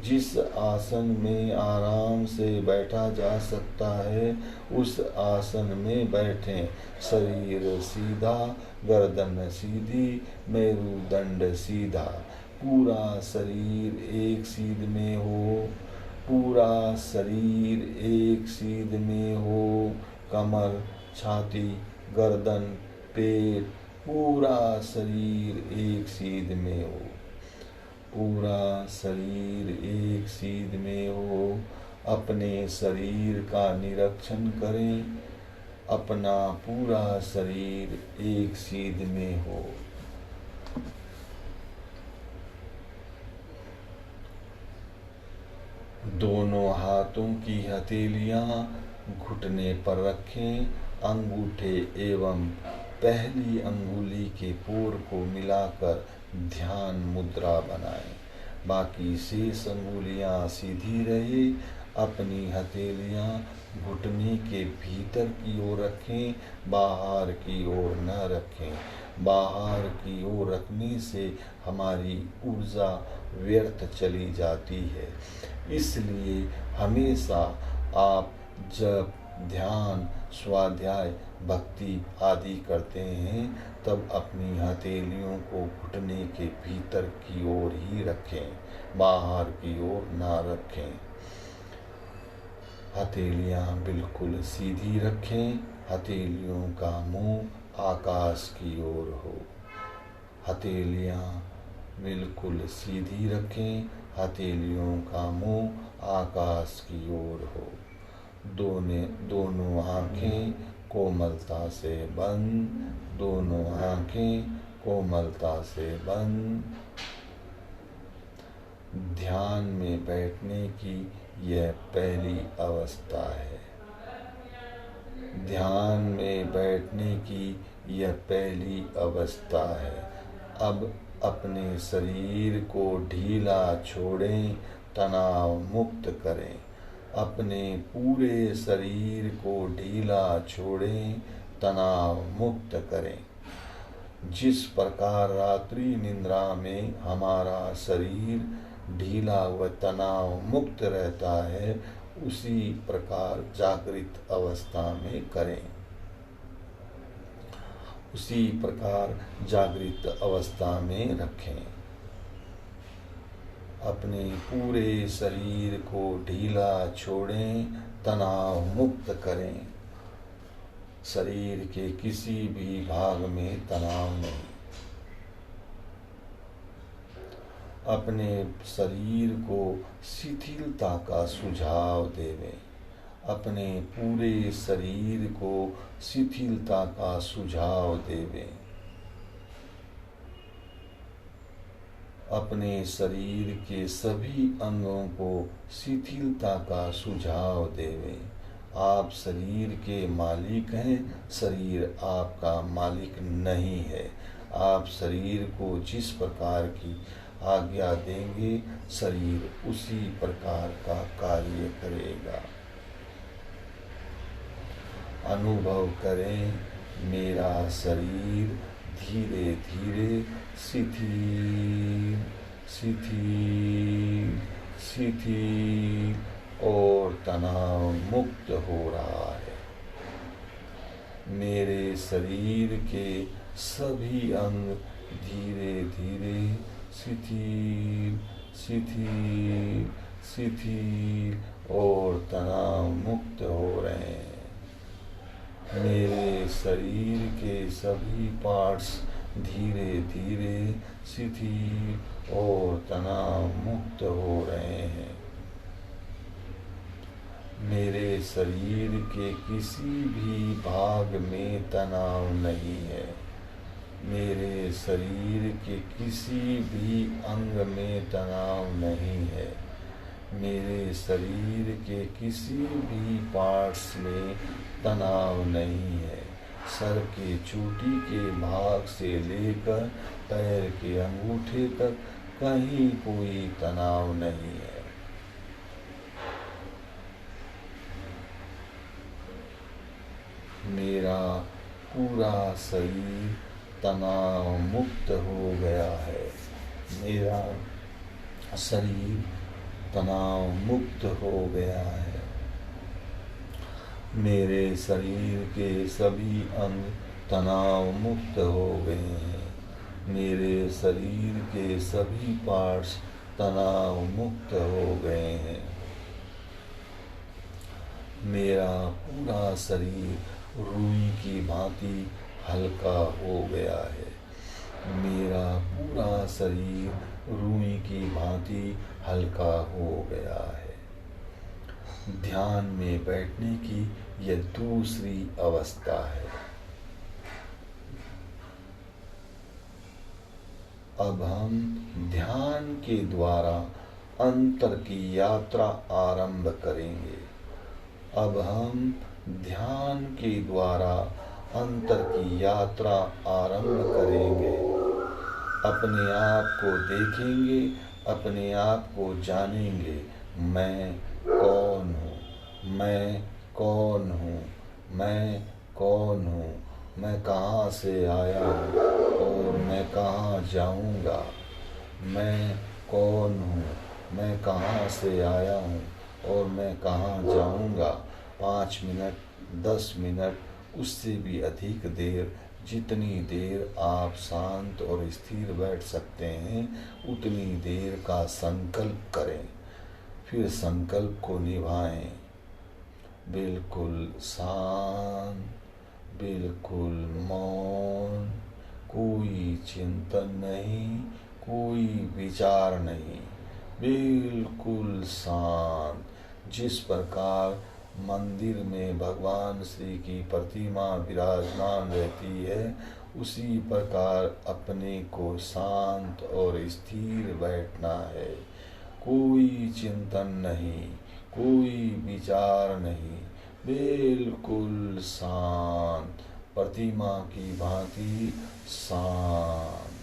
जिस आसन में आराम से बैठा जा सकता है उस आसन में बैठें। शरीर सीधा, गर्दन सीधी, मेरुदंड सीधा, पूरा शरीर एक सीध में हो, पूरा शरीर एक सीध में हो। कमर, छाती, गर्दन, पेट, पूरा शरीर एक सीध में हो, पूरा शरीर एक सीध में हो। अपने शरीर का निरीक्षण करें, अपना पूरा शरीर एक सीध में हो। दोनों हाथों की हथेलियां घुटने पर रखें। अंगूठे एवं पहली अंगुली के पोर को मिलाकर ध्यान मुद्रा बनाएं। बाकी शेष अंगुलियां सीधी रहे। अपनी हथेलियां घुटने के भीतर की ओर रखें, बाहर की ओर न रखें। बाहर की ओर रखने से हमारी ऊर्जा व्यर्थ चली जाती है। इसलिए हमेशा आप जब ध्यान, स्वाध्याय, भक्ति आदि करते हैं तब अपनी हथेलियों को घुटने के भीतर की ओर ही रखें, बाहर की ओर ना रखें। हथेलियां बिल्कुल सीधी रखें। हथेलियों का मुंह आकाश की ओर हो। हथेलियां बिल्कुल सीधी रखें। हथेलियों का मुंह आकाश की ओर हो। दोनों आंखें कोमलता से बंद, दोनों आंखें कोमलता से बंद। ध्यान में बैठने की यह पहली अवस्था है। ध्यान में बैठने की यह पहली अवस्था है। अब अपने शरीर को ढीला छोड़ें, तनाव मुक्त करें। अपने पूरे शरीर को ढीला छोड़ें, तनाव मुक्त करें। जिस प्रकार रात्रि निद्रा में हमारा शरीर ढीला व तनाव मुक्त रहता है, उसी प्रकार जागृत अवस्था में करें। उसी प्रकार जागृत अवस्था में रखें। अपने पूरे शरीर को ढीला छोड़ें, तनाव मुक्त करें। शरीर के किसी भी भाग में तनाव नहीं। अपने शरीर को शिथिलता का सुझाव देवें। अपने पूरे शरीर को शिथिलता का सुझाव देवें। अपने शरीर के सभी अंगों को शिथिलता का सुझाव देवें। आप शरीर के मालिक हैं, शरीर आपका मालिक नहीं है। आप शरीर को जिस प्रकार की आज्ञा देंगे, शरीर उसी प्रकार का कार्य करेगा। अनुभव करें, मेरा शरीर धीरे धीरे शिथिल शिथिल शिथिल और तनाव मुक्त हो रहा है। मेरे शरीर के सभी अंग धीरे धीरे शिथिल शिथिल शिथिल और तनाव मुक्त हो रहे हैं। मेरे शरीर के सभी पार्ट्स धीरे धीरे शिथिल और तनाव मुक्त हो रहे हैं। मेरे शरीर के किसी भी भाग में तनाव नहीं है। मेरे शरीर के किसी भी अंग में तनाव नहीं है। मेरे शरीर के किसी भी पार्ट्स में तनाव नहीं है। सर के चोटी के भाग से लेकर पैर के अंगूठे तक कहीं कोई तनाव नहीं है। मेरा पूरा शरीर तनाव मुक्त हो गया है। मेरा शरीर तनाव मुक्त हो गया है। मेरे शरीर के सभी अंग तनाव मुक्त हो गए हैं। मेरे शरीर के सभी पार्ट्स तनाव मुक्त हो गए हैं। मेरा पूरा शरीर रुई की भांति हल्का हो गया है। मेरा पूरा शरीर रुई की भांति हल्का हो गया है। ध्यान में बैठने की यह दूसरी अवस्था है। अब हम ध्यान के द्वारा अंतर की यात्रा आरंभ करेंगे। अब हम ध्यान के द्वारा अंतर की यात्रा आरंभ करेंगे। अपने आप को देखेंगे, अपने आप को जानेंगे। मैं कौन हूँ? मैं कौन हूँ? मैं कौन हूँ? मैं कहाँ से आया हूँ और मैं कहाँ जाऊँगा? मैं कौन हूँ? मैं कहाँ से आया हूँ और मैं कहाँ जाऊँगा? 5 मिनट, 10 मिनट, उससे भी अधिक देर, जितनी देर आप शांत और स्थिर बैठ सकते हैं उतनी देर का संकल्प करें। फिर संकल्प को निभाएं। बिल्कुल शांत, बिल्कुल मौन, कोई चिंतन नहीं, कोई विचार नहीं, बिल्कुल शांत। जिस प्रकार मंदिर में भगवान श्री की प्रतिमा विराजमान रहती है, उसी प्रकार अपने को शांत और स्थिर बैठना है। कोई चिंतन नहीं, कोई विचार नहीं, बिल्कुल शांत, प्रतिमा की भांति शांत।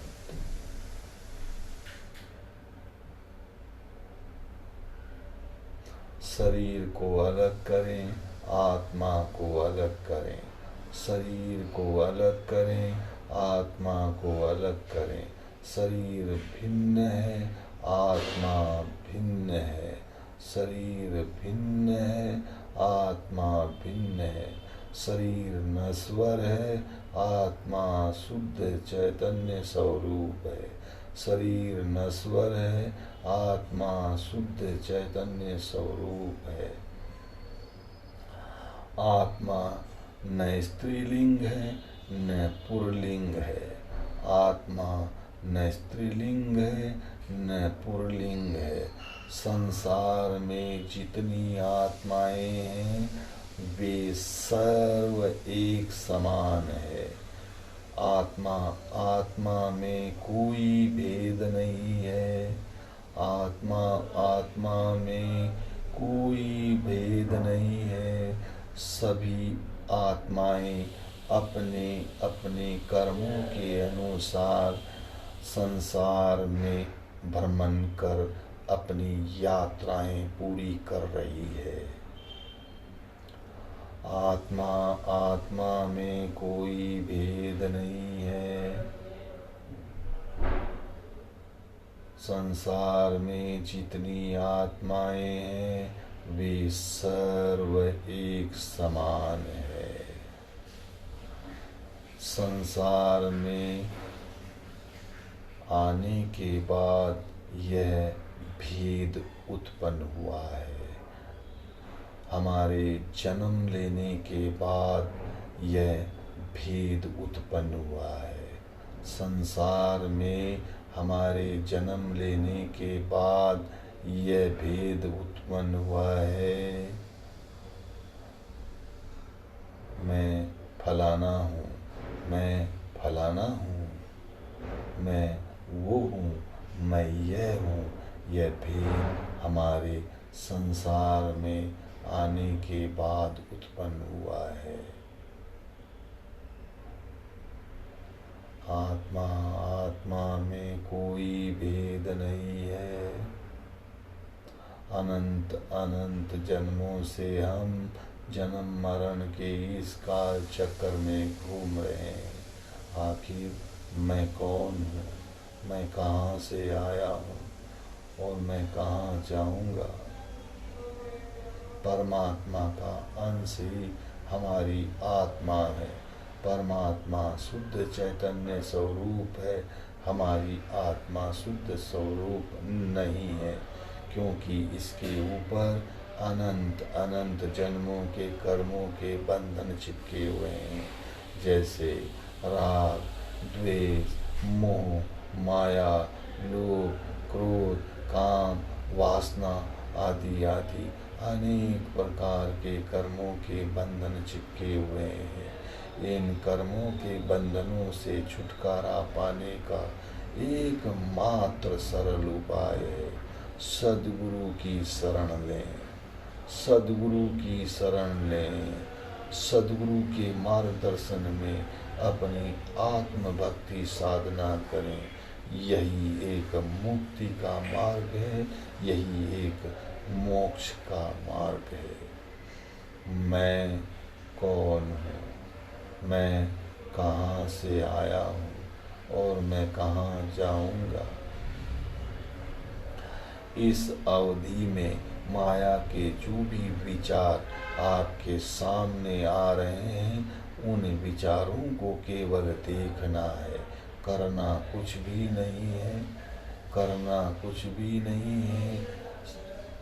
शरीर को अलग करें, आत्मा को अलग करें। शरीर को अलग करें, आत्मा को अलग करें। शरीर भिन्न है, आत्मा भिन्न है। शरीर भिन्न है, आत्मा भिन्न है। शरीर नश्वर है, आत्मा शुद्ध चैतन्य स्वरूप है। शरीर नश्वर है, आत्मा शुद्ध चैतन्य स्वरूप है। आत्मा न स्त्रीलिंग है न पुल्लिंग है। आत्मा न स्त्रीलिंग है न पुल्लिंग है। संसार में जितनी आत्माएं हैं वे सर्व एक समान है। आत्मा में कोई भेद नहीं है। आत्मा में कोई भेद नहीं है। सभी आत्माएं अपने अपने कर्मों के अनुसार संसार में भ्रमण कर अपनी यात्राएं पूरी कर रही है। आत्मा में कोई भेद नहीं है। संसार में जितनी आत्माएं हैं वे सर्व एक समान है। संसार में आने के बाद यह भेद उत्पन्न हुआ है। हमारे जन्म लेने के बाद यह भेद उत्पन्न हुआ है। संसार में हमारे जन्म लेने के बाद यह भेद उत्पन्न हुआ है। मैं फलाना हूँ, मैं फलाना हूँ, मैं वो हूँ, मैं यह हूँ। यह भेद हमारे संसार में आने के बाद उत्पन्न हुआ है। आत्मा में कोई भेद नहीं है। अनंत जन्मों से हम जन्म मरण के इस काल चक्र में घूम रहे हैं। आखिर मैं कौन हूँ? मैं कहाँ से आया हूँ और मैं कहाँ जाऊँगा। परमात्मा का अंश ही हमारी आत्मा है। परमात्मा शुद्ध चैतन्य स्वरूप है, हमारी आत्मा शुद्ध स्वरूप नहीं है, क्योंकि इसके ऊपर अनंत अनंत जन्मों के कर्मों के बंधन चिपके हुए हैं, जैसे राग, द्वेष, मोह, माया, लोभ, क्रोध, काम, वासना आदि आदि अनेक प्रकार के कर्मों के बंधन चिपके हुए हैं। इन कर्मों के बंधनों से छुटकारा पाने का एकमात्र सरल उपाय है सद्गुरु की शरण लें। सद्गुरु की शरण लें। सद्गुरु के मार्गदर्शन में अपनी आत्मभक्ति साधना करें। यही एक मुक्ति का मार्ग है, यही एक मोक्ष का मार्ग है। मैं कौन हूँ, मैं कहाँ से आया हूँ और मैं कहाँ जाऊँगा। इस अवधि में माया के जो भी विचार आपके सामने आ रहे हैं, उन विचारों को केवल देखना है, करना कुछ भी नहीं है, करना कुछ भी नहीं है।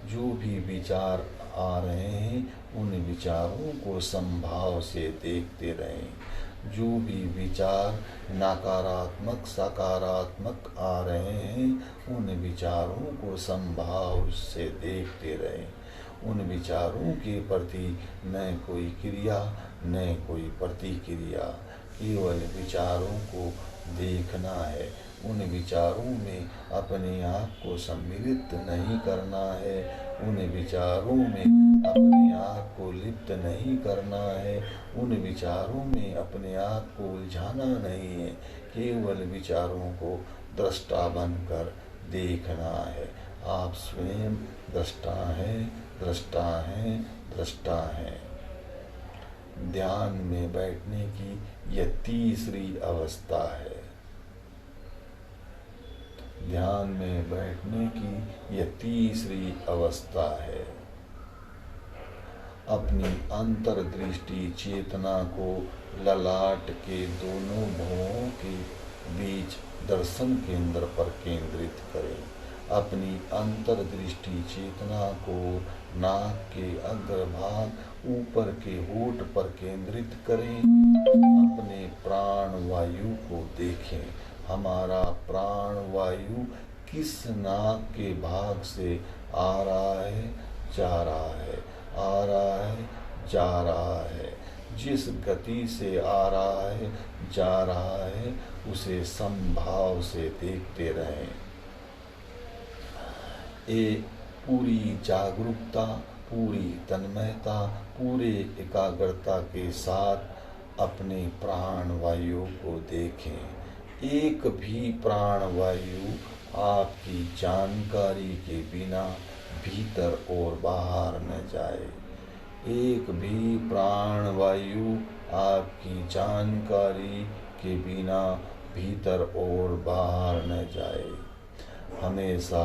जो भी विचार आ रहे हैं, उन विचारों को संभाव से देखते रहें। जो भी विचार नकारात्मक सकारात्मक आ रहे हैं, उन विचारों को संभाव से देखते रहें। उन विचारों के प्रति न कोई क्रिया न कोई प्रतिक्रिया, केवल विचारों को देखना है। उन विचारों में अपने आप को सम्मिलित नहीं करना है, उन विचारों में अपने आप को लिप्त नहीं करना है, उन विचारों में अपने आप को उलझाना नहीं है। केवल विचारों को दृष्टा बनकर देखना है। आप स्वयं दृष्टा हैं, दृष्टा हैं, दृष्टा हैं। ध्यान में बैठने की यह तीसरी अवस्था है। ध्यान में बैठने की यह तीसरी अवस्था है। अपनी अंतर्दृष्टि चेतना को ललाट के दोनों भुवों के बीच दर्शन केंद्र पर केंद्रित करें। अपनी अंतर्दृष्टि चेतना को नाक के अग्रभाग ऊपर के होठ पर केंद्रित करें। अपने प्राण वायु को देखें। हमारा प्राण वायु किस नाक के भाग से आ रहा है, जा रहा है, आ रहा है, जा रहा है। जिस गति से आ रहा है, जा रहा है, उसे संभाव से देखते रहें। ये पूरी जागरूकता, पूरी तन्मयता, पूरे एकाग्रता के साथ अपने प्राण वायु को देखें। एक भी प्राण वायु आपकी जानकारी के बिना भीतर और बाहर न जाए। एक भी प्राण वायु आपकी जानकारी के बिना भीतर और बाहर न जाए। हमेशा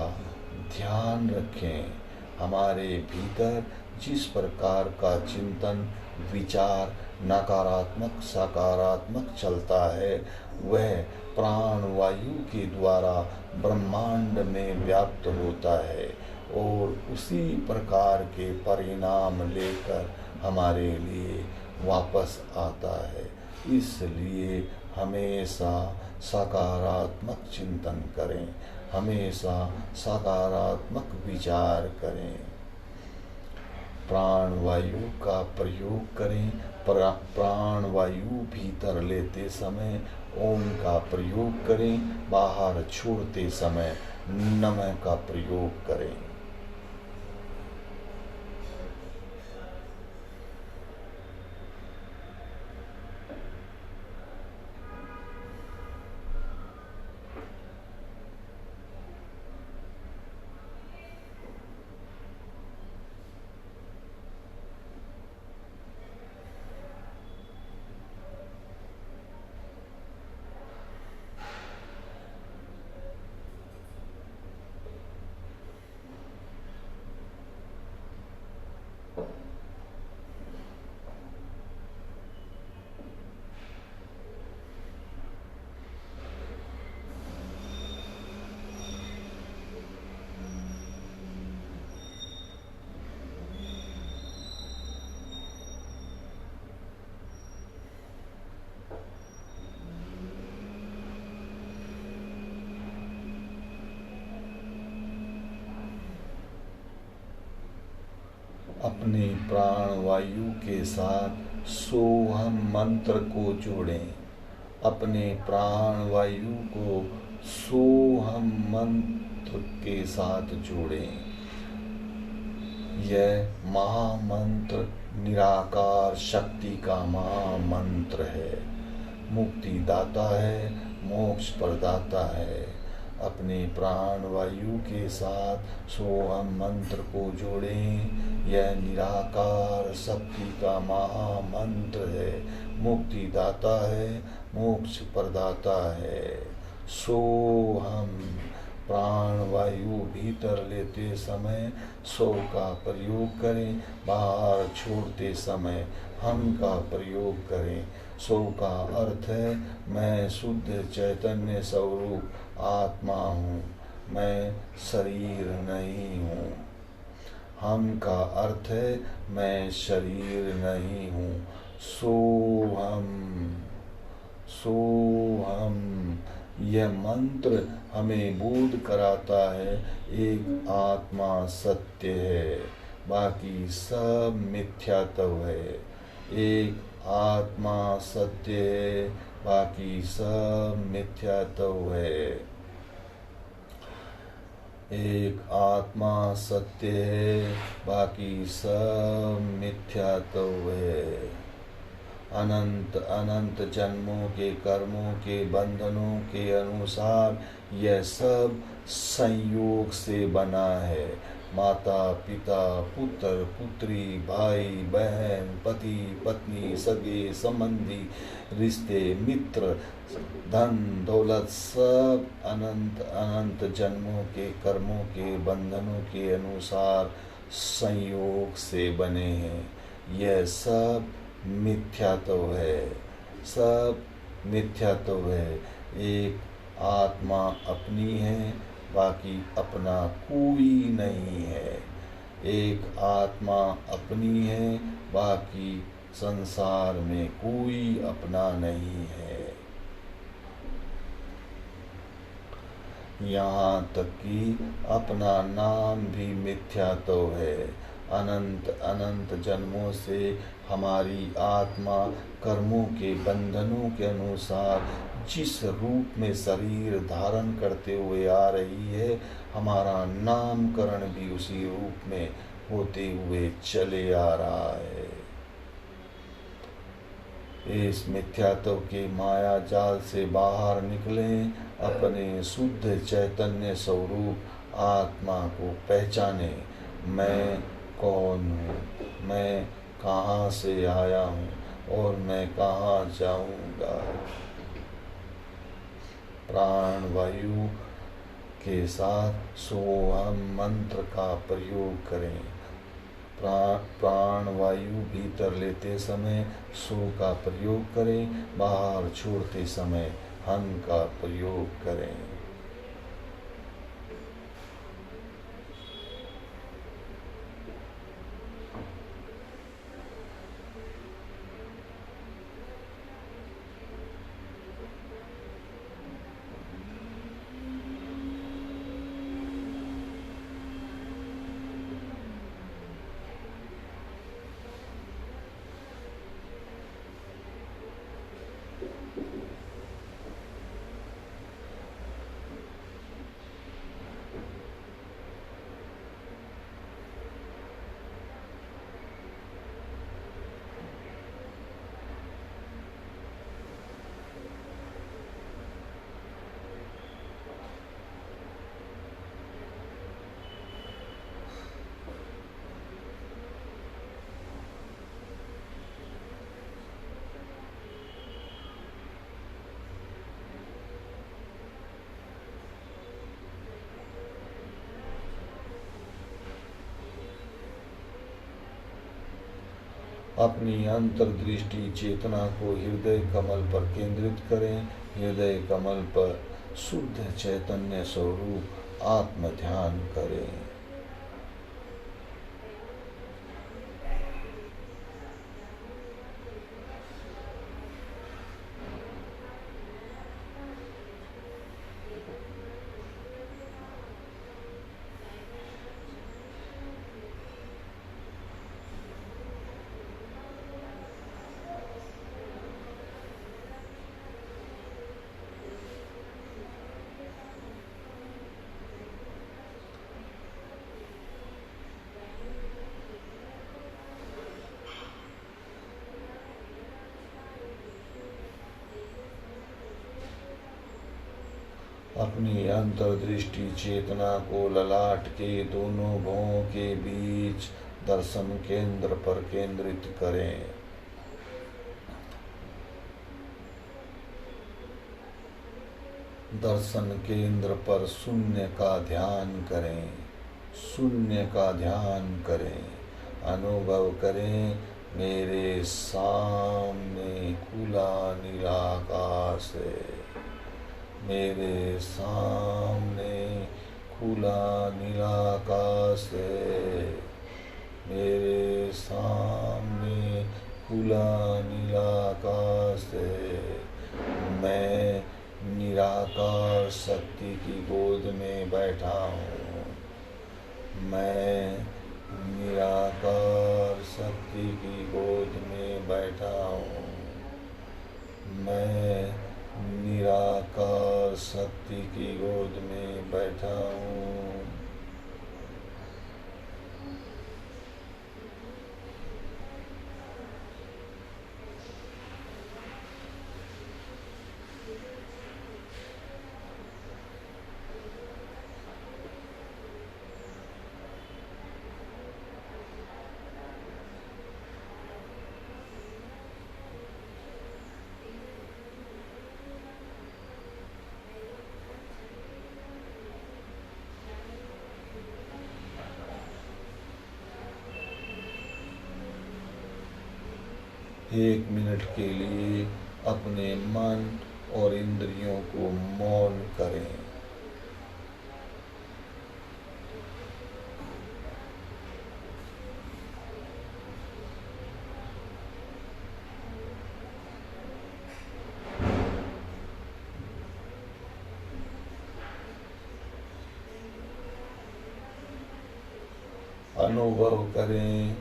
ध्यान रखें, हमारे भीतर जिस प्रकार का चिंतन विचार नकारात्मक सकारात्मक चलता है, वह प्राण वायु के द्वारा ब्रह्मांड में व्याप्त होता है और उसी प्रकार के परिणाम लेकर हमारे लिए वापस आता है। इसलिए हमेशा सकारात्मक चिंतन करें, हमेशा सकारात्मक विचार करें। प्राण वायु का प्रयोग करें। प्राण वायु भीतर लेते समय ओम का प्रयोग करें, बाहर छोड़ते समय नमः का प्रयोग करें। अपने प्राण वायु के साथ सोहम मंत्र को जोड़ें। अपने प्राण वायु को सोहम मंत्र के साथ जोड़ें। यह महामंत्र निराकार शक्ति का महामंत्र है, मुक्ति दाता है, मोक्ष प्रदाता है। अपने प्राण वायु के साथ सोहम मंत्र को जोड़ें। यह निराकार शक्ति का महामंत्र है, मुक्ति दाता है, मोक्ष प्रदाता है। सोहम। प्राण वायु भीतर लेते समय सो का प्रयोग करें, बाहर छोड़ते समय हम का प्रयोग करें। सो का अर्थ है मैं शुद्ध चैतन्य स्वरूप आत्मा हूँ, मैं शरीर नहीं हूँ। हम का अर्थ है मैं शरीर नहीं हूँ। सोहम, सोहम। यह मंत्र हमें बोध कराता है एक आत्मा सत्य है, बाकी सब मिथ्यात्व है। एक आत्मा सत्य है, बाकी सब मिथ्यात्व है। एक आत्मा सत्य है, बाकी सब मिथ्यात्व है। अनंत अनंत जन्मों के कर्मों के बंधनों के अनुसार यह सब संयोग से बना है। माता पिता, पुत्र पुत्री, भाई बहन, पति पत्नी, सगे संबंधी, रिश्ते, मित्र, धन दौलत, सब अनंत अनंत जन्मों के कर्मों के बंधनों के अनुसार संयोग से बने हैं। यह सब मिथ्यात्व है, सब मिथ्यात्व है। एक आत्मा अपनी है, बाकी अपना कोई नहीं है। एक आत्मा अपनी है, बाकी संसार में कोई अपना नहीं है। यहाँ तक कि अपना नाम भी मिथ्यात्व है। अनंत अनंत जन्मों से हमारी आत्मा कर्मों के बंधनों के अनुसार जिस रूप में शरीर धारण करते हुए आ रही है, हमारा नामकरण भी उसी रूप में होते हुए चले आ रहा है। इस मिथ्यात्व के माया जाल से बाहर निकलें, अपने शुद्ध चैतन्य स्वरूप आत्मा को पहचाने। मैं कौन हूँ, मैं कहाँ से आया हूँ और मैं कहाँ जाऊँगा। प्राण वायु के साथ सोहम मंत्र का प्रयोग करें। प्राण वायु भीतर लेते समय सो का प्रयोग करें, बाहर छोड़ते समय हम का प्रयोग करें। अपनी अंतर्दृष्टि चेतना को हृदय कमल पर केंद्रित करें। हृदय कमल पर शुद्ध चैतन्य स्वरूप आत्म ध्यान करें। अपनी अंतर्दृष्टि चेतना को ललाट के दोनों भुवों के बीच दर्शन केंद्र पर केंद्रित करें। दर्शन केंद्र पर शून्य का ध्यान करें। शून्य का ध्यान करें। अनुभव करें मेरे सामने खुला नीलाकाश है। मेरे सामने खुला नीलाकाश है। मेरे सामने खुला नीलाकाश है। मैं निराकार शक्ति की गोद में बैठा हूँ। मैं निराकार शक्ति की गोद में बैठा हूँ। मैं निराकार शक्ति की गोद में बैठा हूँ। एक मिनट के लिए अपने मन और इंद्रियों को मौन करें। अनुभव करें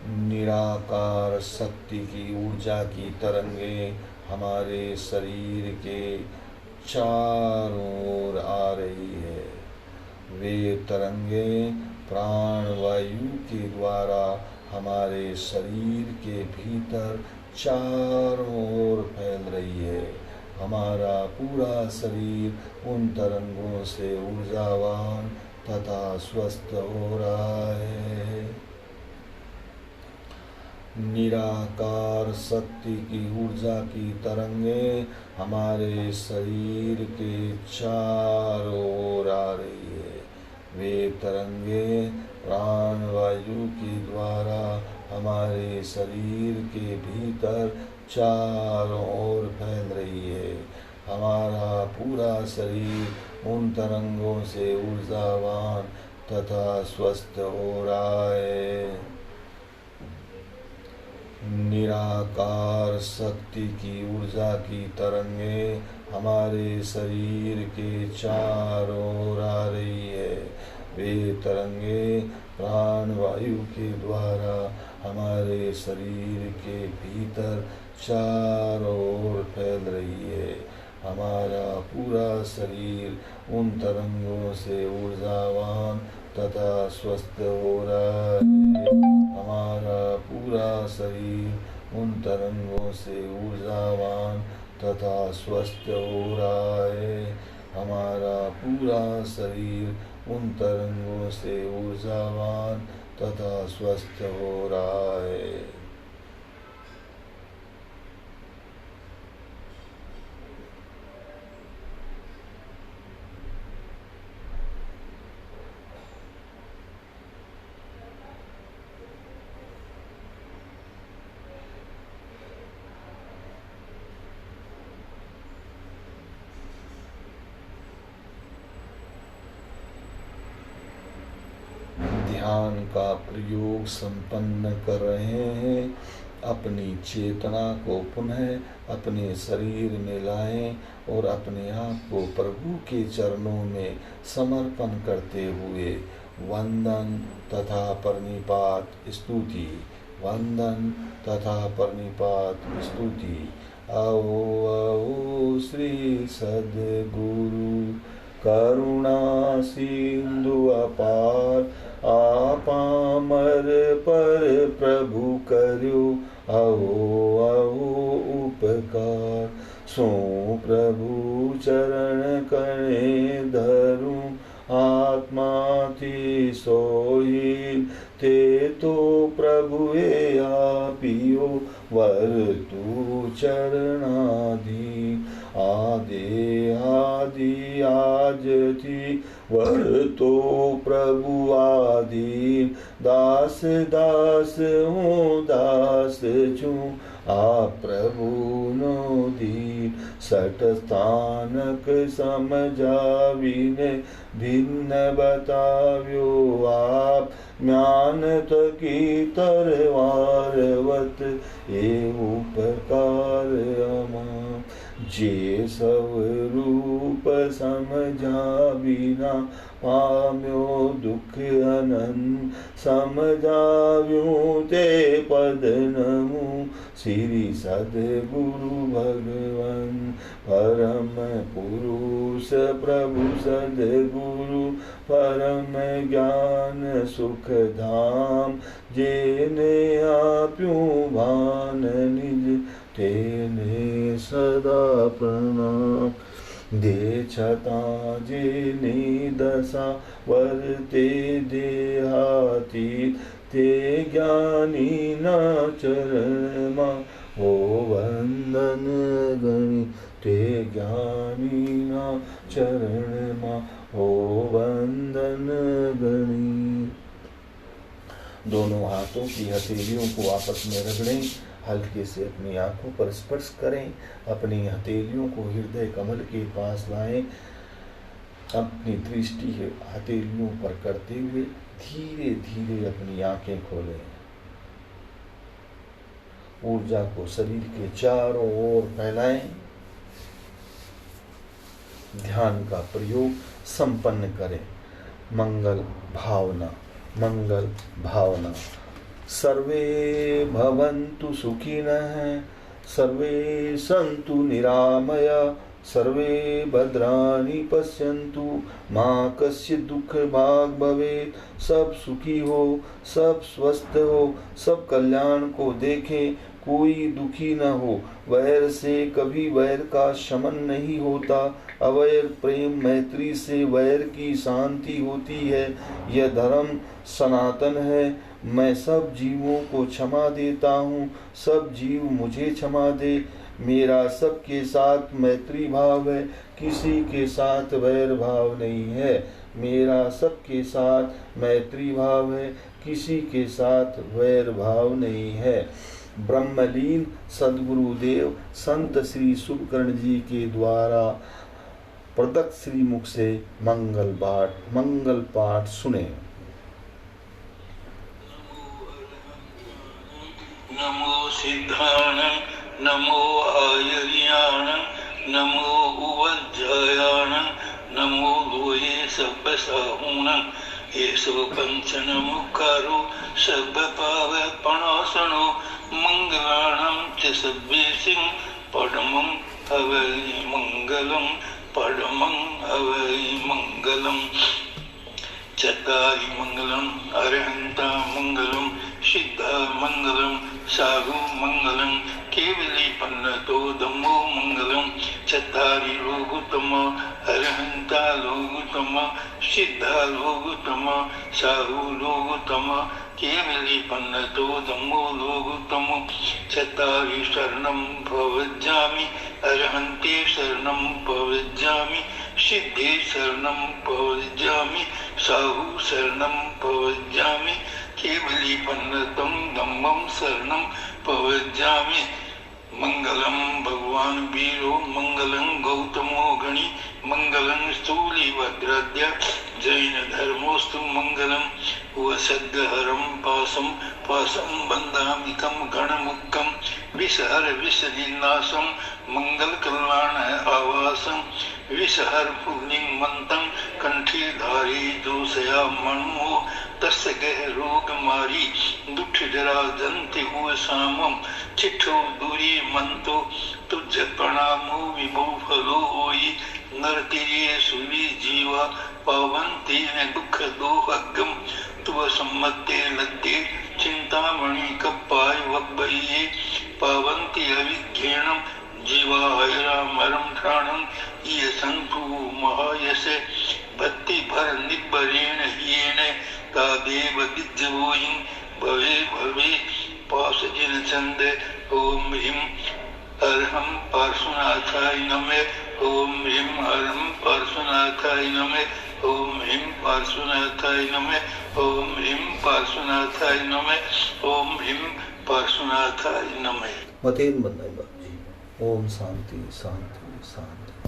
निराकार शक्ति की ऊर्जा की तरंगे हमारे शरीर के चारों ओर आ रही है। वे तरंगे प्राण वायु के द्वारा हमारे शरीर के भीतर चारों ओर फैल रही है। हमारा पूरा शरीर उन तरंगों से ऊर्जावान तथा स्वस्थ हो रहा है। निराकार शक्ति की ऊर्जा की तरंगे हमारे शरीर के चारों ओर आ रही है। वे तरंगे प्राण वायु के द्वारा हमारे शरीर के भीतर चारों ओर फैल रही है। हमारा पूरा शरीर उन तरंगों से ऊर्जावान तथा स्वस्थ हो रहा है। निराकार शक्ति की ऊर्जा की तरंगे हमारे शरीर के चारों ओर आ रही है। वे तरंगे प्राण वायु के द्वारा हमारे शरीर के भीतर चारों ओर फैल रही है। हमारा पूरा शरीर उन तरंगों से ऊर्जावान तथा स्वस्थ हो रहा है। हमारा पूरा शरीर उन तरंगों से ऊर्जावान तथा स्वस्थ हो रहा है। हमारा पूरा शरीर उन तरंगों से ऊर्जावान तथा स्वस्थ हो रहा है। ध्यान का प्रयोग संपन्न कर रहे हैं। अपनी चेतना को पुनः अपने शरीर में लाएं और अपने आप को प्रभु के चरणों में समर्पण करते हुए वंदन तथा प्रणिपात स्तुति, वंदन तथा प्रणिपात स्तुति। आओ आओ श्री सद्गुरु करुणा सिंधु अपार, आप अमर पर प्रभु करो। आओ आओ उपकार उपकार। सो प्रभु चरण कणे धरूं, आत्मा थी सोई ते तो प्रभुए आपियो वर तू चरणाधी। आदि आदि आज थी वर तो प्रभु आदि। दास दास हूँ दास छूं, आप प्रभु नो दीन। सठ स्थानक समझाविने भिन्न बताव्यो आप। म्यानत की तरवारवत ए उपकार अमा। जे सब रूप समझा बिना पाम्यो दुख अनंत। समझाव्यूं ते पद नमूं श्री सद्गुरु भगवन। परम पुरुष प्रभु सद्गुरु परम ज्ञान सुख धाम। जेने आप्यूं भान निज तेने सदा प्रणाम। दे छता जेनी दशा वर्ते देहाती। ते ज्ञानी ना चरण मा हो वंदन गणी। ते ज्ञानी ना चरण मा हो वंदन गणी। दोनों हाथों की हथेलियों को आपस में रगड़ें। हल्के से अपनी आंखों पर स्पर्श करें। अपनी हथेलियों को हृदय कमल के पास लाएं। अपनी दृष्टि हथेलियों पर करते हुए धीरे धीरे अपनी आंखें खोलें। ऊर्जा को शरीर के चारों ओर फैलाएं। ध्यान का प्रयोग संपन्न करें। मंगल भावना, मंगल भावना। सर्वे भवन्तु सुखिनः, सर्वे सन्तु निरामया, सर्वे भद्राणि पश्यन्तु, मा कस्य दुख भाग भवेत्। सब सुखी हो, सब स्वस्थ हो, सब कल्याण को देखें, कोई दुखी न हो। वैर से कभी वैर का शमन नहीं होता। अवैर प्रेम मैत्री से वैर की शांति होती है। यह धर्म सनातन है। मैं सब जीवों को क्षमा देता हूँ, सब जीव मुझे क्षमा दे। मेरा सबके साथ मैत्री भाव है, किसी के साथ वैर भाव नहीं है। मेरा सबके साथ मैत्री भाव है, किसी के साथ वैर भाव नहीं है। ब्रह्मलीन सद्गुरुदेव संत श्री शुभकर्ण जी के द्वारा प्रदत्त श्री मुख से मंगल पाठ सुने। नमो सिद्धाण, नमो आयर्याण, नमो उवज्जयाण, नमो लोये सब साहूण। येसु पंचन मुखारो सब पावपणासनो। मंगलाणं च सब्बेसिं परमं हवै मंगलम्, परमं हवै मंगलम्। चत्वारि मंगलम् अरहन्ता मंगलम्, सिद्धा मंगलम्, साहु मंगलम्, केवली पन्नतो धम्मो मंगलम्। चत्वारि लोगुतम अरहन्ता लोगुतम, सिद्धा लोगुतम, साहु लोगुतम, केवली पन्नतो धम्मो लोगुतम। चत्वारि शरणं प्रवज्जामि, अरहन्ते शरणं प्रवज्जामि, सिद्धे शरणं प्रवज्जामि, साहु शरणं प्रवज्जामि, केवली पन्नतं धम्मं शरणं प्रवज्जामि। मंगलम भगवान वीरो, मंगलम गौतमो गणि, मंगलम स्थूलिभद्राद्य जैन धर्मोस्तु। मंगलम वसद्गहरं पासं बन्धामिकं गणमुक्तं, विषहर विषनिन्नासं मंगल कल्याण आवासं। विषहर पुण्यमन्तं कंठी धारी जोषया मणो, तस्य गह रोग मारी दुख जरा जंति हुए सामम। चिठो दूरी मंतो तुझ प्रणामो विभो फलो होई। नरतिरिये सुवी जीवा पावंती ने दुख दोहगम। तुव सम्मते लद्दे चिंतामणि कपाय वब्बइये, पावंती अविज्ञेनम जीवाय रामरम ठाणम ये संतु महायसे भक्ति भर निब्बरेण येन तादेव विद्यवोयिं भवे भवे पासजिन चंद ओम ह्रीं अर्हं पार्श्वनाथाय नमः ओम ह्रीं अर्हं पार्श्वनाथाय नमः ओम ह्रीं पार्श्वनाथाय नमः ओम ह्रीं पार्श्वनाथाय नमः ओम ह्रीं पार्श्वनाथाय नमः। मतेन बंदाई बाबू जी। ओम शांति शांति शांति।